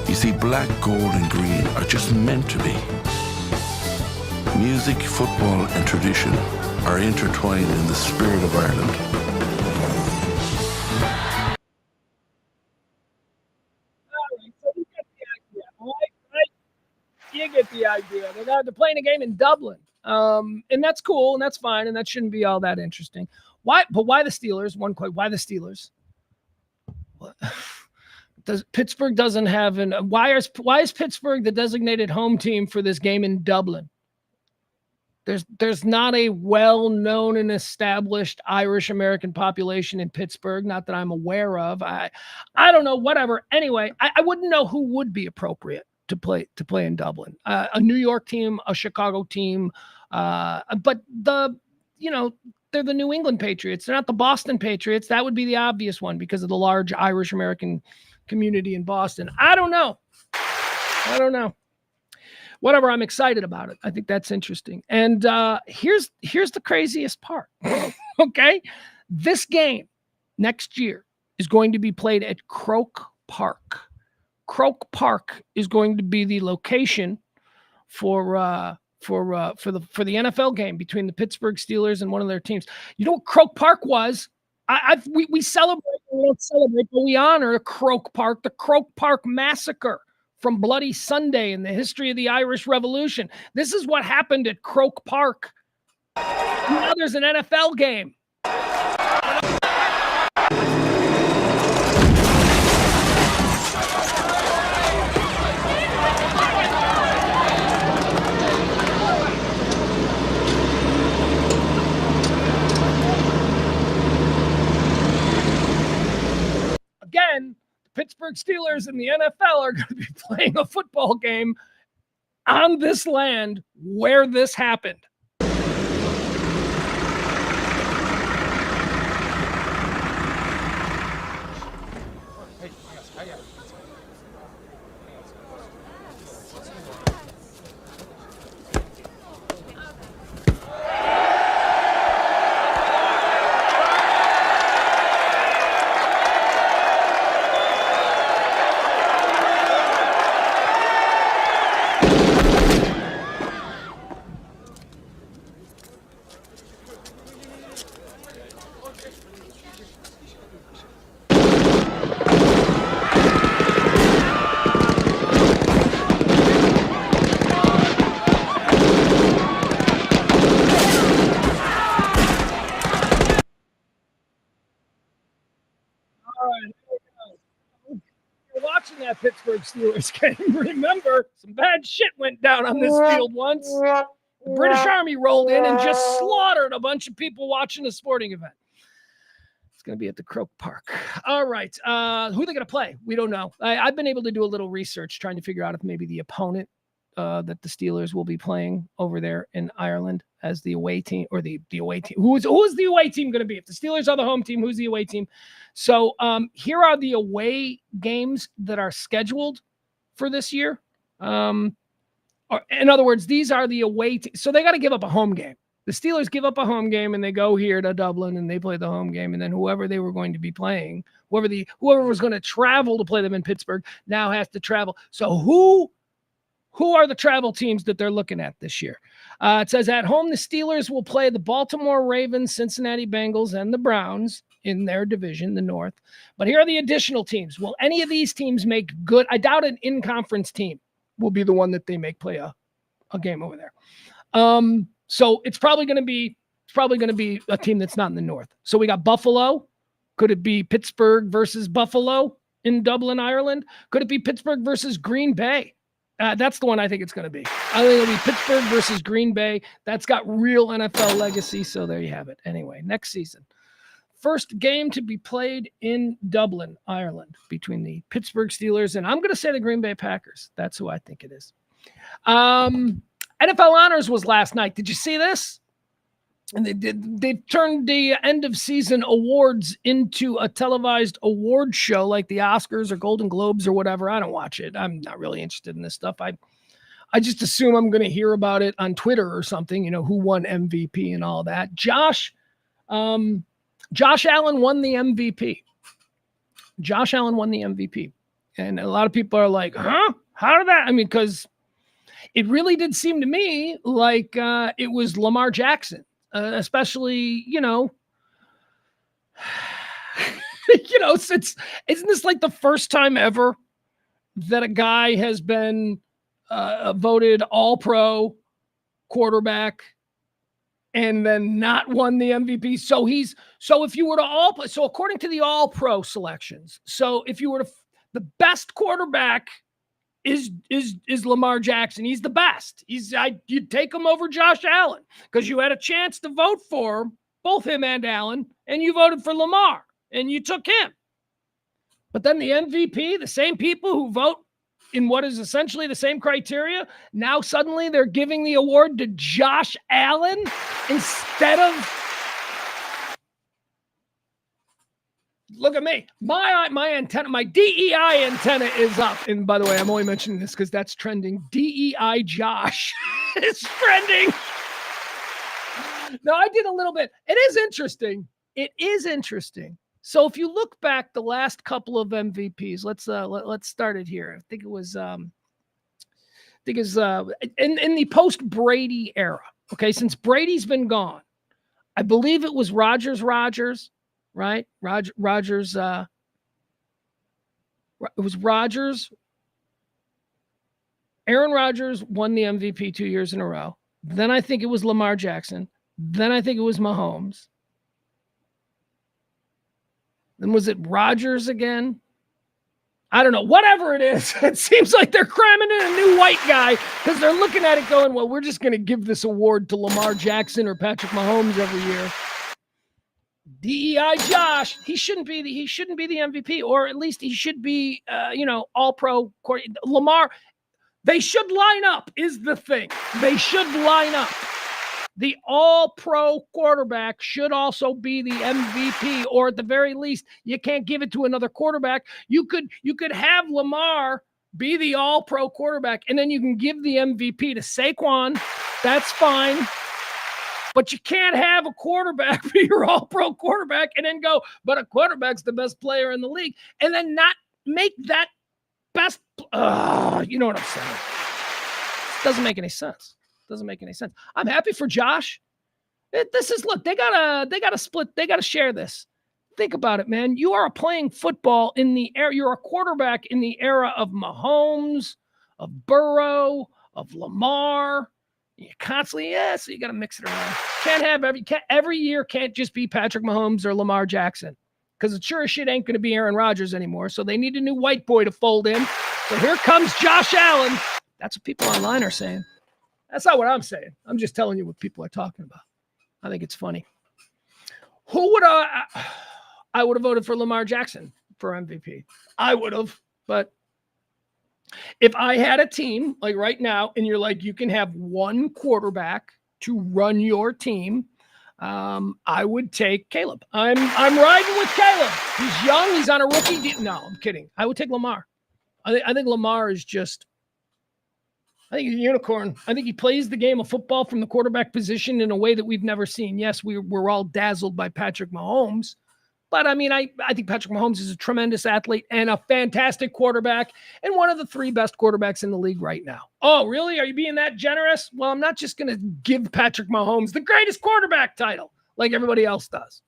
Speaker 9: You see, black, gold, and green are just meant to be. Music, football, and tradition are intertwined in the spirit of Ireland.
Speaker 1: You get the idea. They're playing a game in Dublin. And that's cool, and that's fine, and that shouldn't be all that interesting. Why? But why the Steelers? One question. Why the Steelers? Pittsburgh doesn't have an? Why is Pittsburgh the designated home team for this game in Dublin? There's not a well-known and established Irish American population in Pittsburgh, not that I'm aware of. I don't know. Whatever. Anyway, I wouldn't know who would be appropriate to play in Dublin. A New York team, a Chicago team, but they're the New England Patriots. They're not the Boston Patriots. That would be the obvious one because of the large Irish American community in Boston. I don't know. Whatever, I'm excited about it. I think that's interesting. And here's the craziest part. Okay? This game next year is going to be played at Croke Park. Croke Park is going to be the location for the NFL game between the Pittsburgh Steelers and one of their teams. You know what Croke Park was? We celebrate, we don't celebrate, but we honor Croke Park, the Croke Park Massacre from Bloody Sunday in the history of the Irish Revolution. This is what happened at Croke Park. Now there's an NFL game. Again, Pittsburgh Steelers and the NFL are going to be playing a football game on this land where this happened. Watching that Pittsburgh Steelers game, remember some bad shit went down on this field once. The British Army rolled in and just slaughtered a bunch of people watching a sporting event. It's going to be at the Croke Park. All right. Who are they going to play? We don't know. I've been able to do a little research trying to figure out if maybe the opponent that the Steelers will be playing over there in Ireland as the away team, or the away team. Who is the away team going to be? If the Steelers are the home team, who's the away team? So here are the away games that are scheduled for this year. In other words, these are the away so they got to give up a home game. The Steelers give up a home game and they go here to Dublin and they play the home game. And then whoever they were going to be playing, whoever was going to travel to play them in Pittsburgh now has to travel. So who are the travel teams that they're looking at this year? It says at home, the Steelers will play the Baltimore Ravens, Cincinnati Bengals, and the Browns. in their division, the North. But here are the additional teams. Will any of these teams make good? I doubt an in-conference team will be the one that they make play a game over there. So it's probably going to be a team that's not in the North. So we got Buffalo. Could it be Pittsburgh versus Buffalo in Dublin, Ireland? Could it be Pittsburgh versus Green Bay? That's the one I think it's going to be. I think it'll be Pittsburgh versus Green Bay. That's got real NFL legacy. So there you have it. Anyway, next season. First game to be played in Dublin, Ireland, between the Pittsburgh Steelers and I'm going to say the Green Bay Packers. That's who I think it is. NFL Honors was last night. Did you see this? And they turned the end of season awards into a televised award show like the Oscars or Golden Globes or whatever. I don't watch it. I'm not really interested in this stuff. I just assume I'm going to hear about it on Twitter or something, who won MVP and all that. Josh Allen won the MVP. Josh Allen won the MVP. And a lot of people are like, huh? How did that? Because it really did seem to me like it was Lamar Jackson, especially, since isn't this like the first time ever that a guy has been voted all-pro quarterback and then not won the MVP? So if you were to so according to the all-pro selections, so if you were to, the best quarterback is Lamar Jackson. He's the best. You'd take him over Josh Allen because you had a chance to vote for both him and Allen, and you voted for Lamar, and you took him. But then the MVP, the same people who vote in what is essentially the same criteria, now suddenly they're giving the award to Josh Allen instead of... Look at me. My antenna, my DEI antenna is up. And by the way, I'm only mentioning this because that's trending. DEI Josh is trending. No, I did a little bit. It is interesting. So if you look back the last couple of MVPs, let's start it here. I think it was in the post Brady era. Okay, since Brady's been gone, I believe it was Rodgers. Right? Rodgers. It was Rodgers. Aaron Rodgers won the MVP 2 years in a row. Then I think it was Lamar Jackson. Then I think it was Mahomes. Then was it Rodgers again? I don't know. Whatever it is, it seems like they're cramming in a new white guy because they're looking at it going, well, we're just going to give this award to Lamar Jackson or Patrick Mahomes every year. DEI Josh, he shouldn't be the MVP, or at least he should be, all pro. Lamar, they should line up is the thing. They should line up. The all pro quarterback should also be the MVP, or at the very least, you can't give it to another quarterback. You could have Lamar be the all pro quarterback, and then you can give the MVP to Saquon. That's fine. But you can't have a quarterback be your all-pro quarterback and then go, but a quarterback's the best player in the league, and then not make that best. You know what I'm saying? It doesn't make any sense. I'm happy for Josh. Look, they gotta split. They gotta share this. Think about it, man. You are playing football in the era. You're a quarterback in the era of Mahomes, of Burrow, of Lamar. You constantly, so you got to mix it around. Every year can't just be Patrick Mahomes or Lamar Jackson, because it sure as shit ain't going to be Aaron Rodgers anymore. So they need a new white boy to fold in. So here comes Josh Allen. That's what people online are saying. That's not what I'm saying. I'm just telling you what people are talking about. I think it's funny. Who would I would have voted for Lamar Jackson for MVP. I would have, but if I had a team like right now, and you're like, you can have one quarterback to run your team, I would take Caleb. I'm riding with Caleb. He's young. He's on a rookie deal. No, I'm kidding. I would take Lamar. I think Lamar is just, I think he's a unicorn. I think he plays the game of football from the quarterback position in a way that we've never seen. Yes, we're all dazzled by Patrick Mahomes. But, I think Patrick Mahomes is a tremendous athlete and a fantastic quarterback and one of the three best quarterbacks in the league right now. Oh, really? Are you being that generous? Well, I'm not just going to give Patrick Mahomes the greatest quarterback title like everybody else does.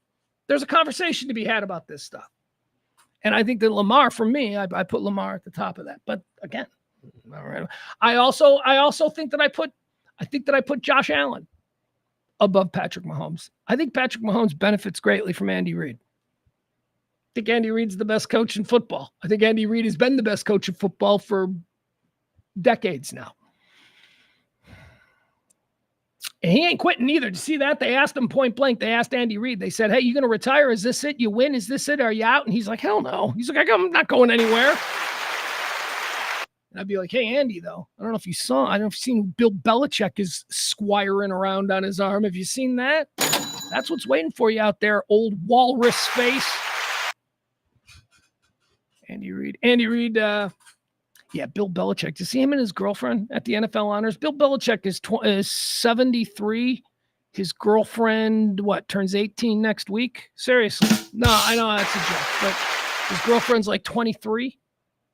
Speaker 1: There's a conversation to be had about this stuff. And I think that Lamar, for me, I put Lamar at the top of that. But again, all right. I also think that I put Josh Allen above Patrick Mahomes. I think Patrick Mahomes benefits greatly from Andy Reid. I think Andy Reid's the best coach in football. I think Andy Reid has been the best coach of football for decades now. And he ain't quitting either. Did you see that? They asked him point blank. They asked Andy Reid. They said, hey, you going to retire? Is this it? You win? Is this it? Are you out? And he's like, hell no. He's like, I'm not going anywhere. And I'd be like, hey, Andy, though. I don't know if you saw. I don't know if you've seen Bill Belichick is squiring around on his arm. Have you seen that? That's what's waiting for you out there, old walrus face. Andy Reid. Yeah, Bill Belichick. Did you see him and his girlfriend at the NFL honors? Bill Belichick is 73. His girlfriend, turns 18 next week? Seriously. No, I know that's a joke, but his girlfriend's like 23.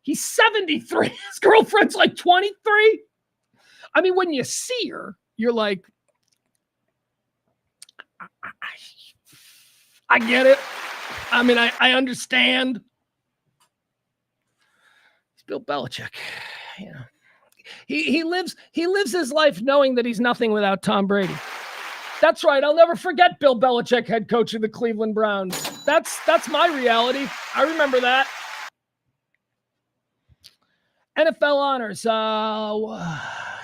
Speaker 1: He's 73. His girlfriend's like 23. I mean, when you see her, you're like, I get it. I mean, I understand. Bill Belichick, you know, he lives his life knowing that he's nothing without Tom Brady. That's right. I'll never forget Bill Belichick, head coach of the Cleveland Browns. That's my reality. I remember that. NFL honors. I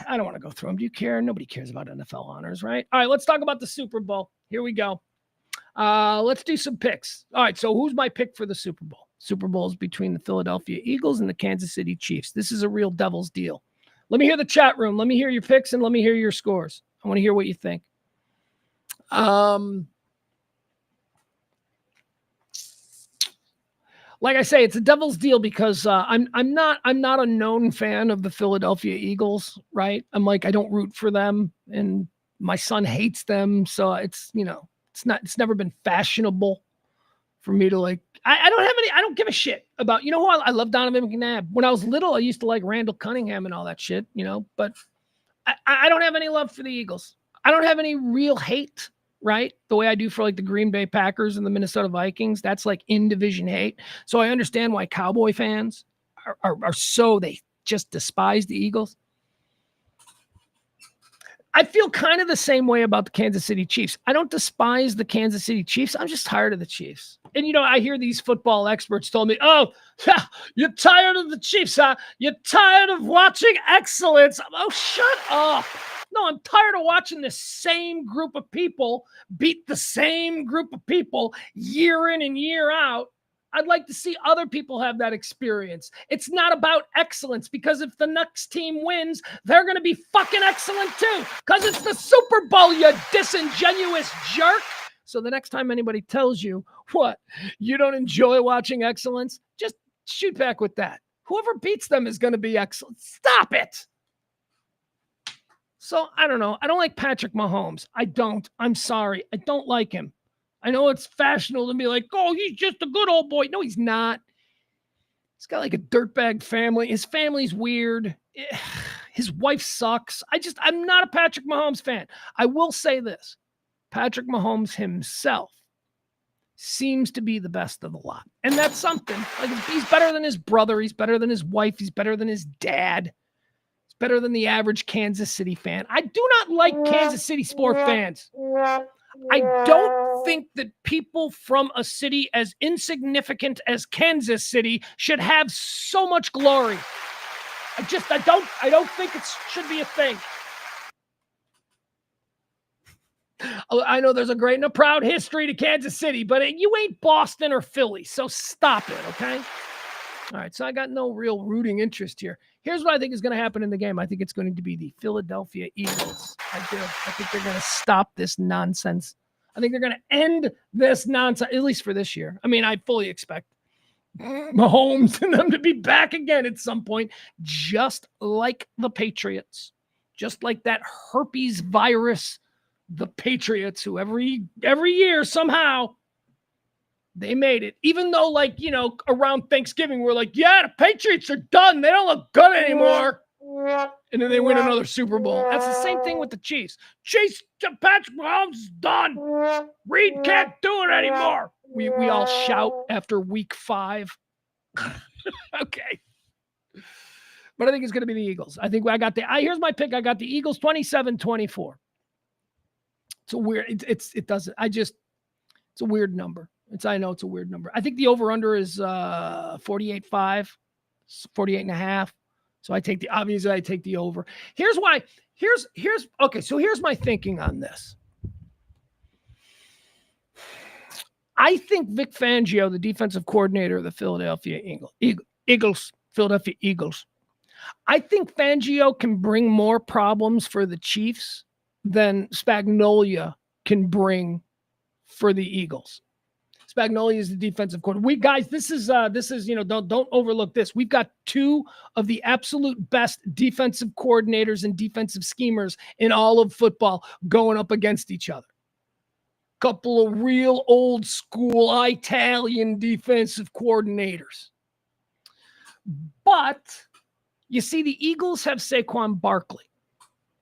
Speaker 1: don't want to go through them. Do you care? Nobody cares about NFL honors, right? All right, let's talk about the Super Bowl. Here we go. Let's do some picks. All right, so who's my pick for the Super Bowl? Super Bowl is between the Philadelphia Eagles and the Kansas City Chiefs. This is a real devil's deal. Let me hear the chat room. Let me hear your picks and let me hear your scores. I want to hear what you think. Like I say, it's a devil's deal because I'm not a known fan of the Philadelphia Eagles, right? I'm like, I don't root for them, and my son hates them, so it's never been fashionable for me to like. I don't give a shit about, who I love Donovan McNabb. When I was little, I used to like Randall Cunningham and all that shit, but I don't have any love for the Eagles. I don't have any real hate, right? The way I do for like the Green Bay Packers and the Minnesota Vikings. That's like in division hate. So I understand why Cowboy fans are so, they just despise the Eagles. I feel kind of the same way about the Kansas City Chiefs. I don't despise the Kansas City Chiefs. I'm just tired of the Chiefs. And, I hear these football experts told me, oh, you're tired of the Chiefs, huh? You're tired of watching excellence. Oh, shut up. No, I'm tired of watching the same group of people beat the same group of people year in and year out. I'd like to see other people have that experience. It's not about excellence, because if the next team wins, they're going to be fucking excellent too, because it's the Super Bowl, you disingenuous jerk. So the next time anybody tells you what, you don't enjoy watching excellence, just shoot back with that. Whoever beats them is going to be excellent. Stop it. So I don't know. I don't like Patrick Mahomes. I don't. I'm sorry. I don't like him. I know it's fashionable to be like, oh, he's just a good old boy. No, he's not. He's got like a dirtbag family. His family's weird. His wife sucks. I'm not a Patrick Mahomes fan. I will say this. Patrick Mahomes himself seems to be the best of the lot. And that's something. Like, he's better than his brother. He's better than his wife. He's better than his dad. He's better than the average Kansas City fan. I do not like Kansas City sport fans. I don't think that people from a city as insignificant as Kansas City should have so much glory. I don't think it should be a thing. I know there's a great and a proud history to Kansas City, but you ain't Boston or Philly, so stop it, okay? All right, so I got no real rooting interest here. Here's what I think is going to happen in the game. I think it's going to be the Philadelphia Eagles. I do. I think they're going to stop this nonsense. I think they're going to end this nonsense, at least for this year. I mean, I fully expect Mahomes and them to be back again at some point, just like the Patriots, just like that herpes virus, the Patriots, who every year somehow they made it. Even though, like, around Thanksgiving, we're like, yeah, the Patriots are done. They don't look good anymore. And then they win another Super Bowl. That's the same thing with the Chiefs. Patrick Mahomes is done. Reed can't do it anymore. We all shout after week 5. Okay. But I think it's going to be the Eagles. I think here's my pick. I got the Eagles 27-24. It's a weird, it's a weird number. I know it's a weird number. I think the over-under is 48.5, 48.5. So I take the over. Here's why. Okay. So here's my thinking on this. I think Vic Fangio, the defensive coordinator of the Philadelphia Eagles, I think Fangio can bring more problems for the Chiefs than Spagnuolo can bring for the Eagles. Spagnuolo is the defensive coordinator. This is don't overlook this. We've got 2 of the absolute best defensive coordinators and defensive schemers in all of football going up against each other. Couple of real old school Italian defensive coordinators. But you see, the Eagles have Saquon Barkley,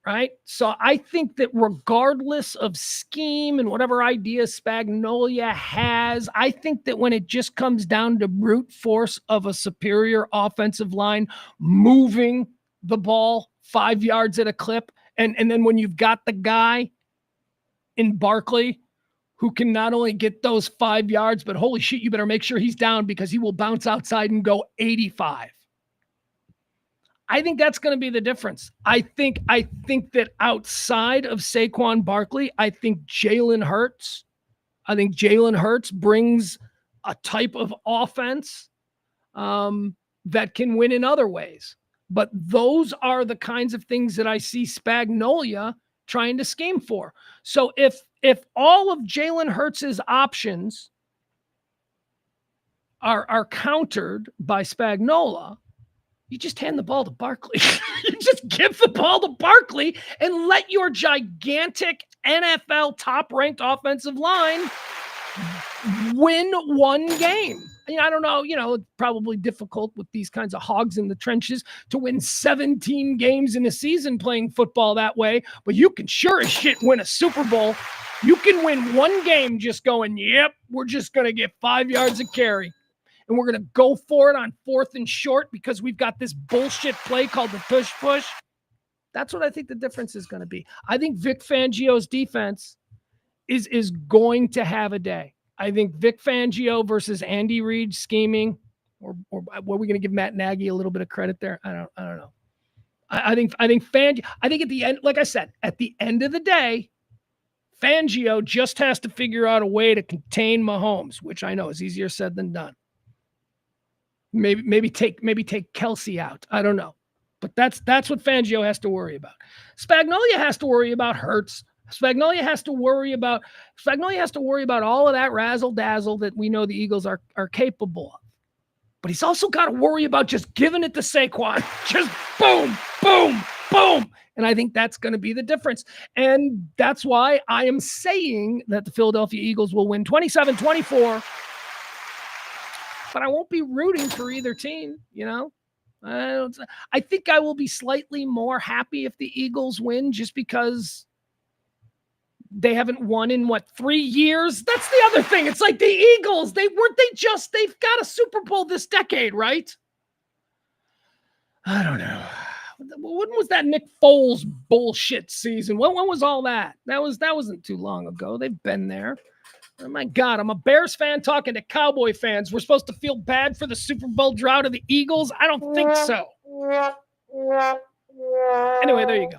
Speaker 1: right? So I think that regardless of scheme and whatever idea Spagnuolo has, I think that when it just comes down to brute force of a superior offensive line moving the ball 5 yards at a clip, and then when you've got the guy in Barkley who can not only get those 5 yards, but holy shit, you better make sure he's down because he will bounce outside and go 85. I think that's going to be the difference. I think that outside of Saquon Barkley, I think Jalen Hurts brings a type of offense that can win in other ways. But those are the kinds of things that I see Spagnuolo trying to scheme for. So if all of Jalen Hurts' options are countered by Spagnuolo, you just hand the ball to Barkley. You just give the ball to Barkley and let your gigantic NFL top-ranked offensive line win one game. I don't know, it's probably difficult with these kinds of hogs in the trenches to win 17 games in a season playing football that way, but you can sure as shit win a Super Bowl. You can win one game just going, yep, we're just going to get 5 yards of carry. And we're going to go for it on 4th and short because we've got this bullshit play called the push. That's what I think the difference is going to be. I think Vic Fangio's defense is going to have a day. I think Vic Fangio versus Andy Reid scheming, or what are we going to give Matt Nagy a little bit of credit there? I don't know. I think Fangio. I think at the end, like I said, at the end of the day, Fangio just has to figure out a way to contain Mahomes, which I know is easier said than done. Maybe take Kelsey out. I don't know. But that's what Fangio has to worry about. Spagnuolo has to worry about Hurts. Spagnuolo has to worry about all of that razzle dazzle that we know the Eagles are capable of. But he's also got to worry about just giving it to Saquon. Just boom, boom, boom. And I think that's going to be the difference. And that's why I am saying that the Philadelphia Eagles will win 27-24. But I won't be rooting for either team, I think I will be slightly more happy if the Eagles win just because they haven't won in 3 years? That's the other thing. It's like the Eagles, they've got a Super Bowl this decade, right? I don't know. When was that Nick Foles bullshit season? When was all that? That wasn't too long ago. They've been there. Oh my God, I'm a Bears fan talking to Cowboy fans. We're supposed to feel bad for the Super Bowl drought of the Eagles? I don't think so. Anyway, there you go.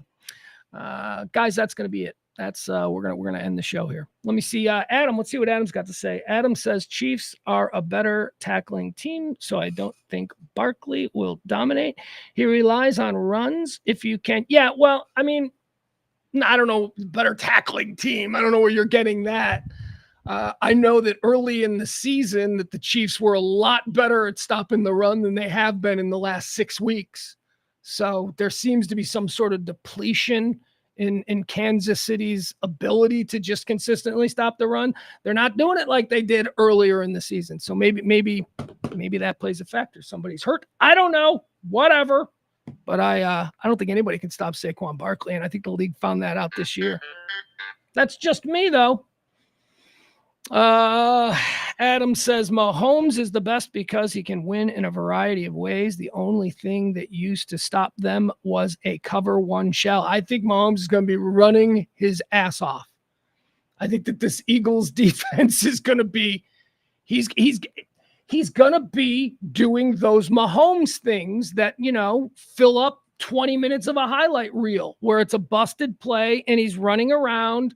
Speaker 1: Guys, that's going to be it. That's we're gonna end the show here. Let me see. Adam, let's see what Adam's got to say. Adam says Chiefs are a better tackling team, so I don't think Barkley will dominate. He relies on runs if you can. Yeah, well, I mean, I don't know, better tackling team. I don't know where you're getting that. I know that early in the season that the Chiefs were a lot better at stopping the run than they have been in the last 6 weeks. So there seems to be some sort of depletion in Kansas City's ability to just consistently stop the run. They're not doing it like they did earlier in the season. So maybe that plays a factor. Somebody's hurt. I don't know. Whatever. But I don't think anybody can stop Saquon Barkley, and I think the league found that out this year. That's just me, though. Adam says Mahomes is the best because he can win in a variety of ways. The only thing that used to stop them was a cover one shell. I think Mahomes is going to be running his ass off. I think that this Eagles defense is going to be he's going to be doing those Mahomes things that, fill up 20 minutes of a highlight reel where it's a busted play and he's running around.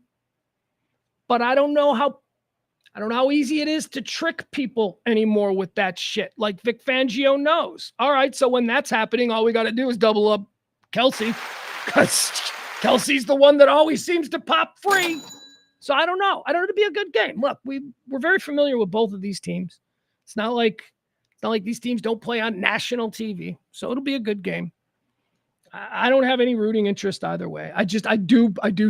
Speaker 1: But I don't know how easy it is to trick people anymore with that shit. Like Vic Fangio knows. All right, so when that's happening, all we got to do is double up Kelsey, because Kelsey's the one that always seems to pop free. So I don't know. It'll be a good game. Look, we're very familiar with both of these teams. It's not like these teams don't play on national TV. So it'll be a good game. I don't have any rooting interest either way. I do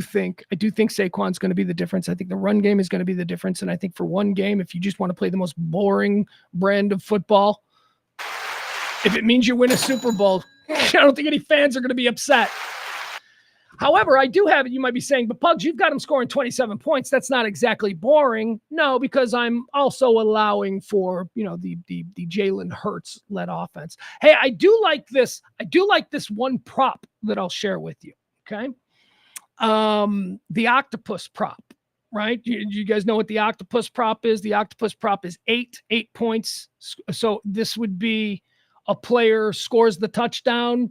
Speaker 1: think Saquon's going to be the difference. I think the run game is going to be the difference. And I think for one game, if you just want to play the most boring brand of football, if it means you win a Super Bowl, I don't think any fans are going to be upset. However, I do have it. You might be saying, but Pugs, you've got him scoring 27 points. That's not exactly boring. No, because I'm also allowing for, the Jalen Hurts led offense. Hey, I do like this. I do like this one prop that I'll share with you. Okay. The octopus prop, right? You guys know what the octopus prop is? The octopus prop is 8 points. So this would be a player scores the touchdown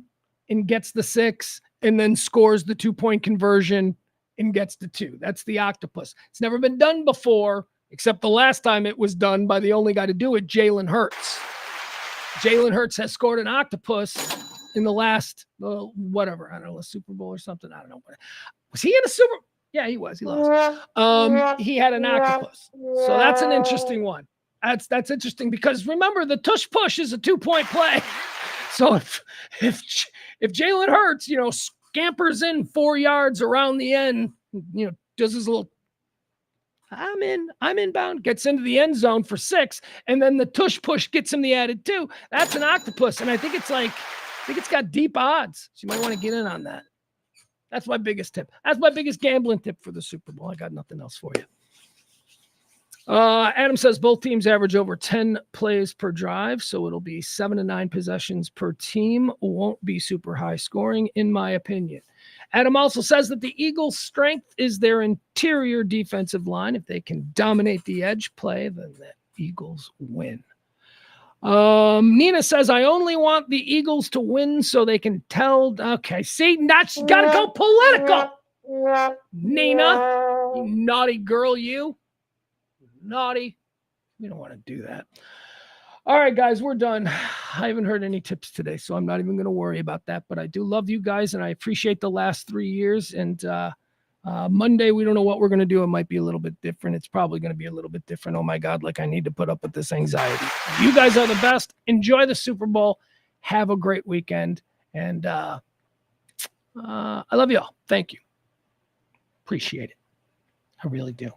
Speaker 1: and gets the 6, and then scores the 2-point conversion and gets the 2. That's the octopus. It's never been done before, except the last time it was done by the only guy to do it, Jalen Hurts. Jalen Hurts has scored an octopus in the last, whatever, I don't know, a Super Bowl or something. I don't know. Was he in a Super? Yeah, he was. He lost. He had an octopus. So that's an interesting one. That's interesting because remember, the tush push is a 2-point play. So if Jalen Hurts, scampers in 4 yards around the end, does his little, I'm inbound, gets into the end zone for 6, and then the tush push gets him the added 2. That's an octopus, and I think it's got deep odds. So you might want to get in on that. That's my biggest tip. That's my biggest gambling tip for the Super Bowl. I got nothing else for you. Adam says both teams average over 10 plays per drive, so it'll be 7 to 9 possessions per team. Won't be super high scoring, in my opinion. Adam also says that the Eagles' strength is their interior defensive line. If they can dominate the edge play, then the Eagles win. Nina says, I only want the Eagles to win so they can tell. Okay, see, now she's got to go political. Nina, you naughty girl, you. Naughty. We don't want to do that. All right, guys, we're done. I haven't heard any tips today, so I'm not even going to worry about that. But I do love you guys, and I appreciate the last 3 years. And Monday, we don't know what we're going to do. It might be a little bit different. It's probably going to be a little bit different. Oh, my God, like I need to put up with this anxiety. You guys are the best. Enjoy the Super Bowl. Have a great weekend. And I love you all. Thank you. Appreciate it. I really do.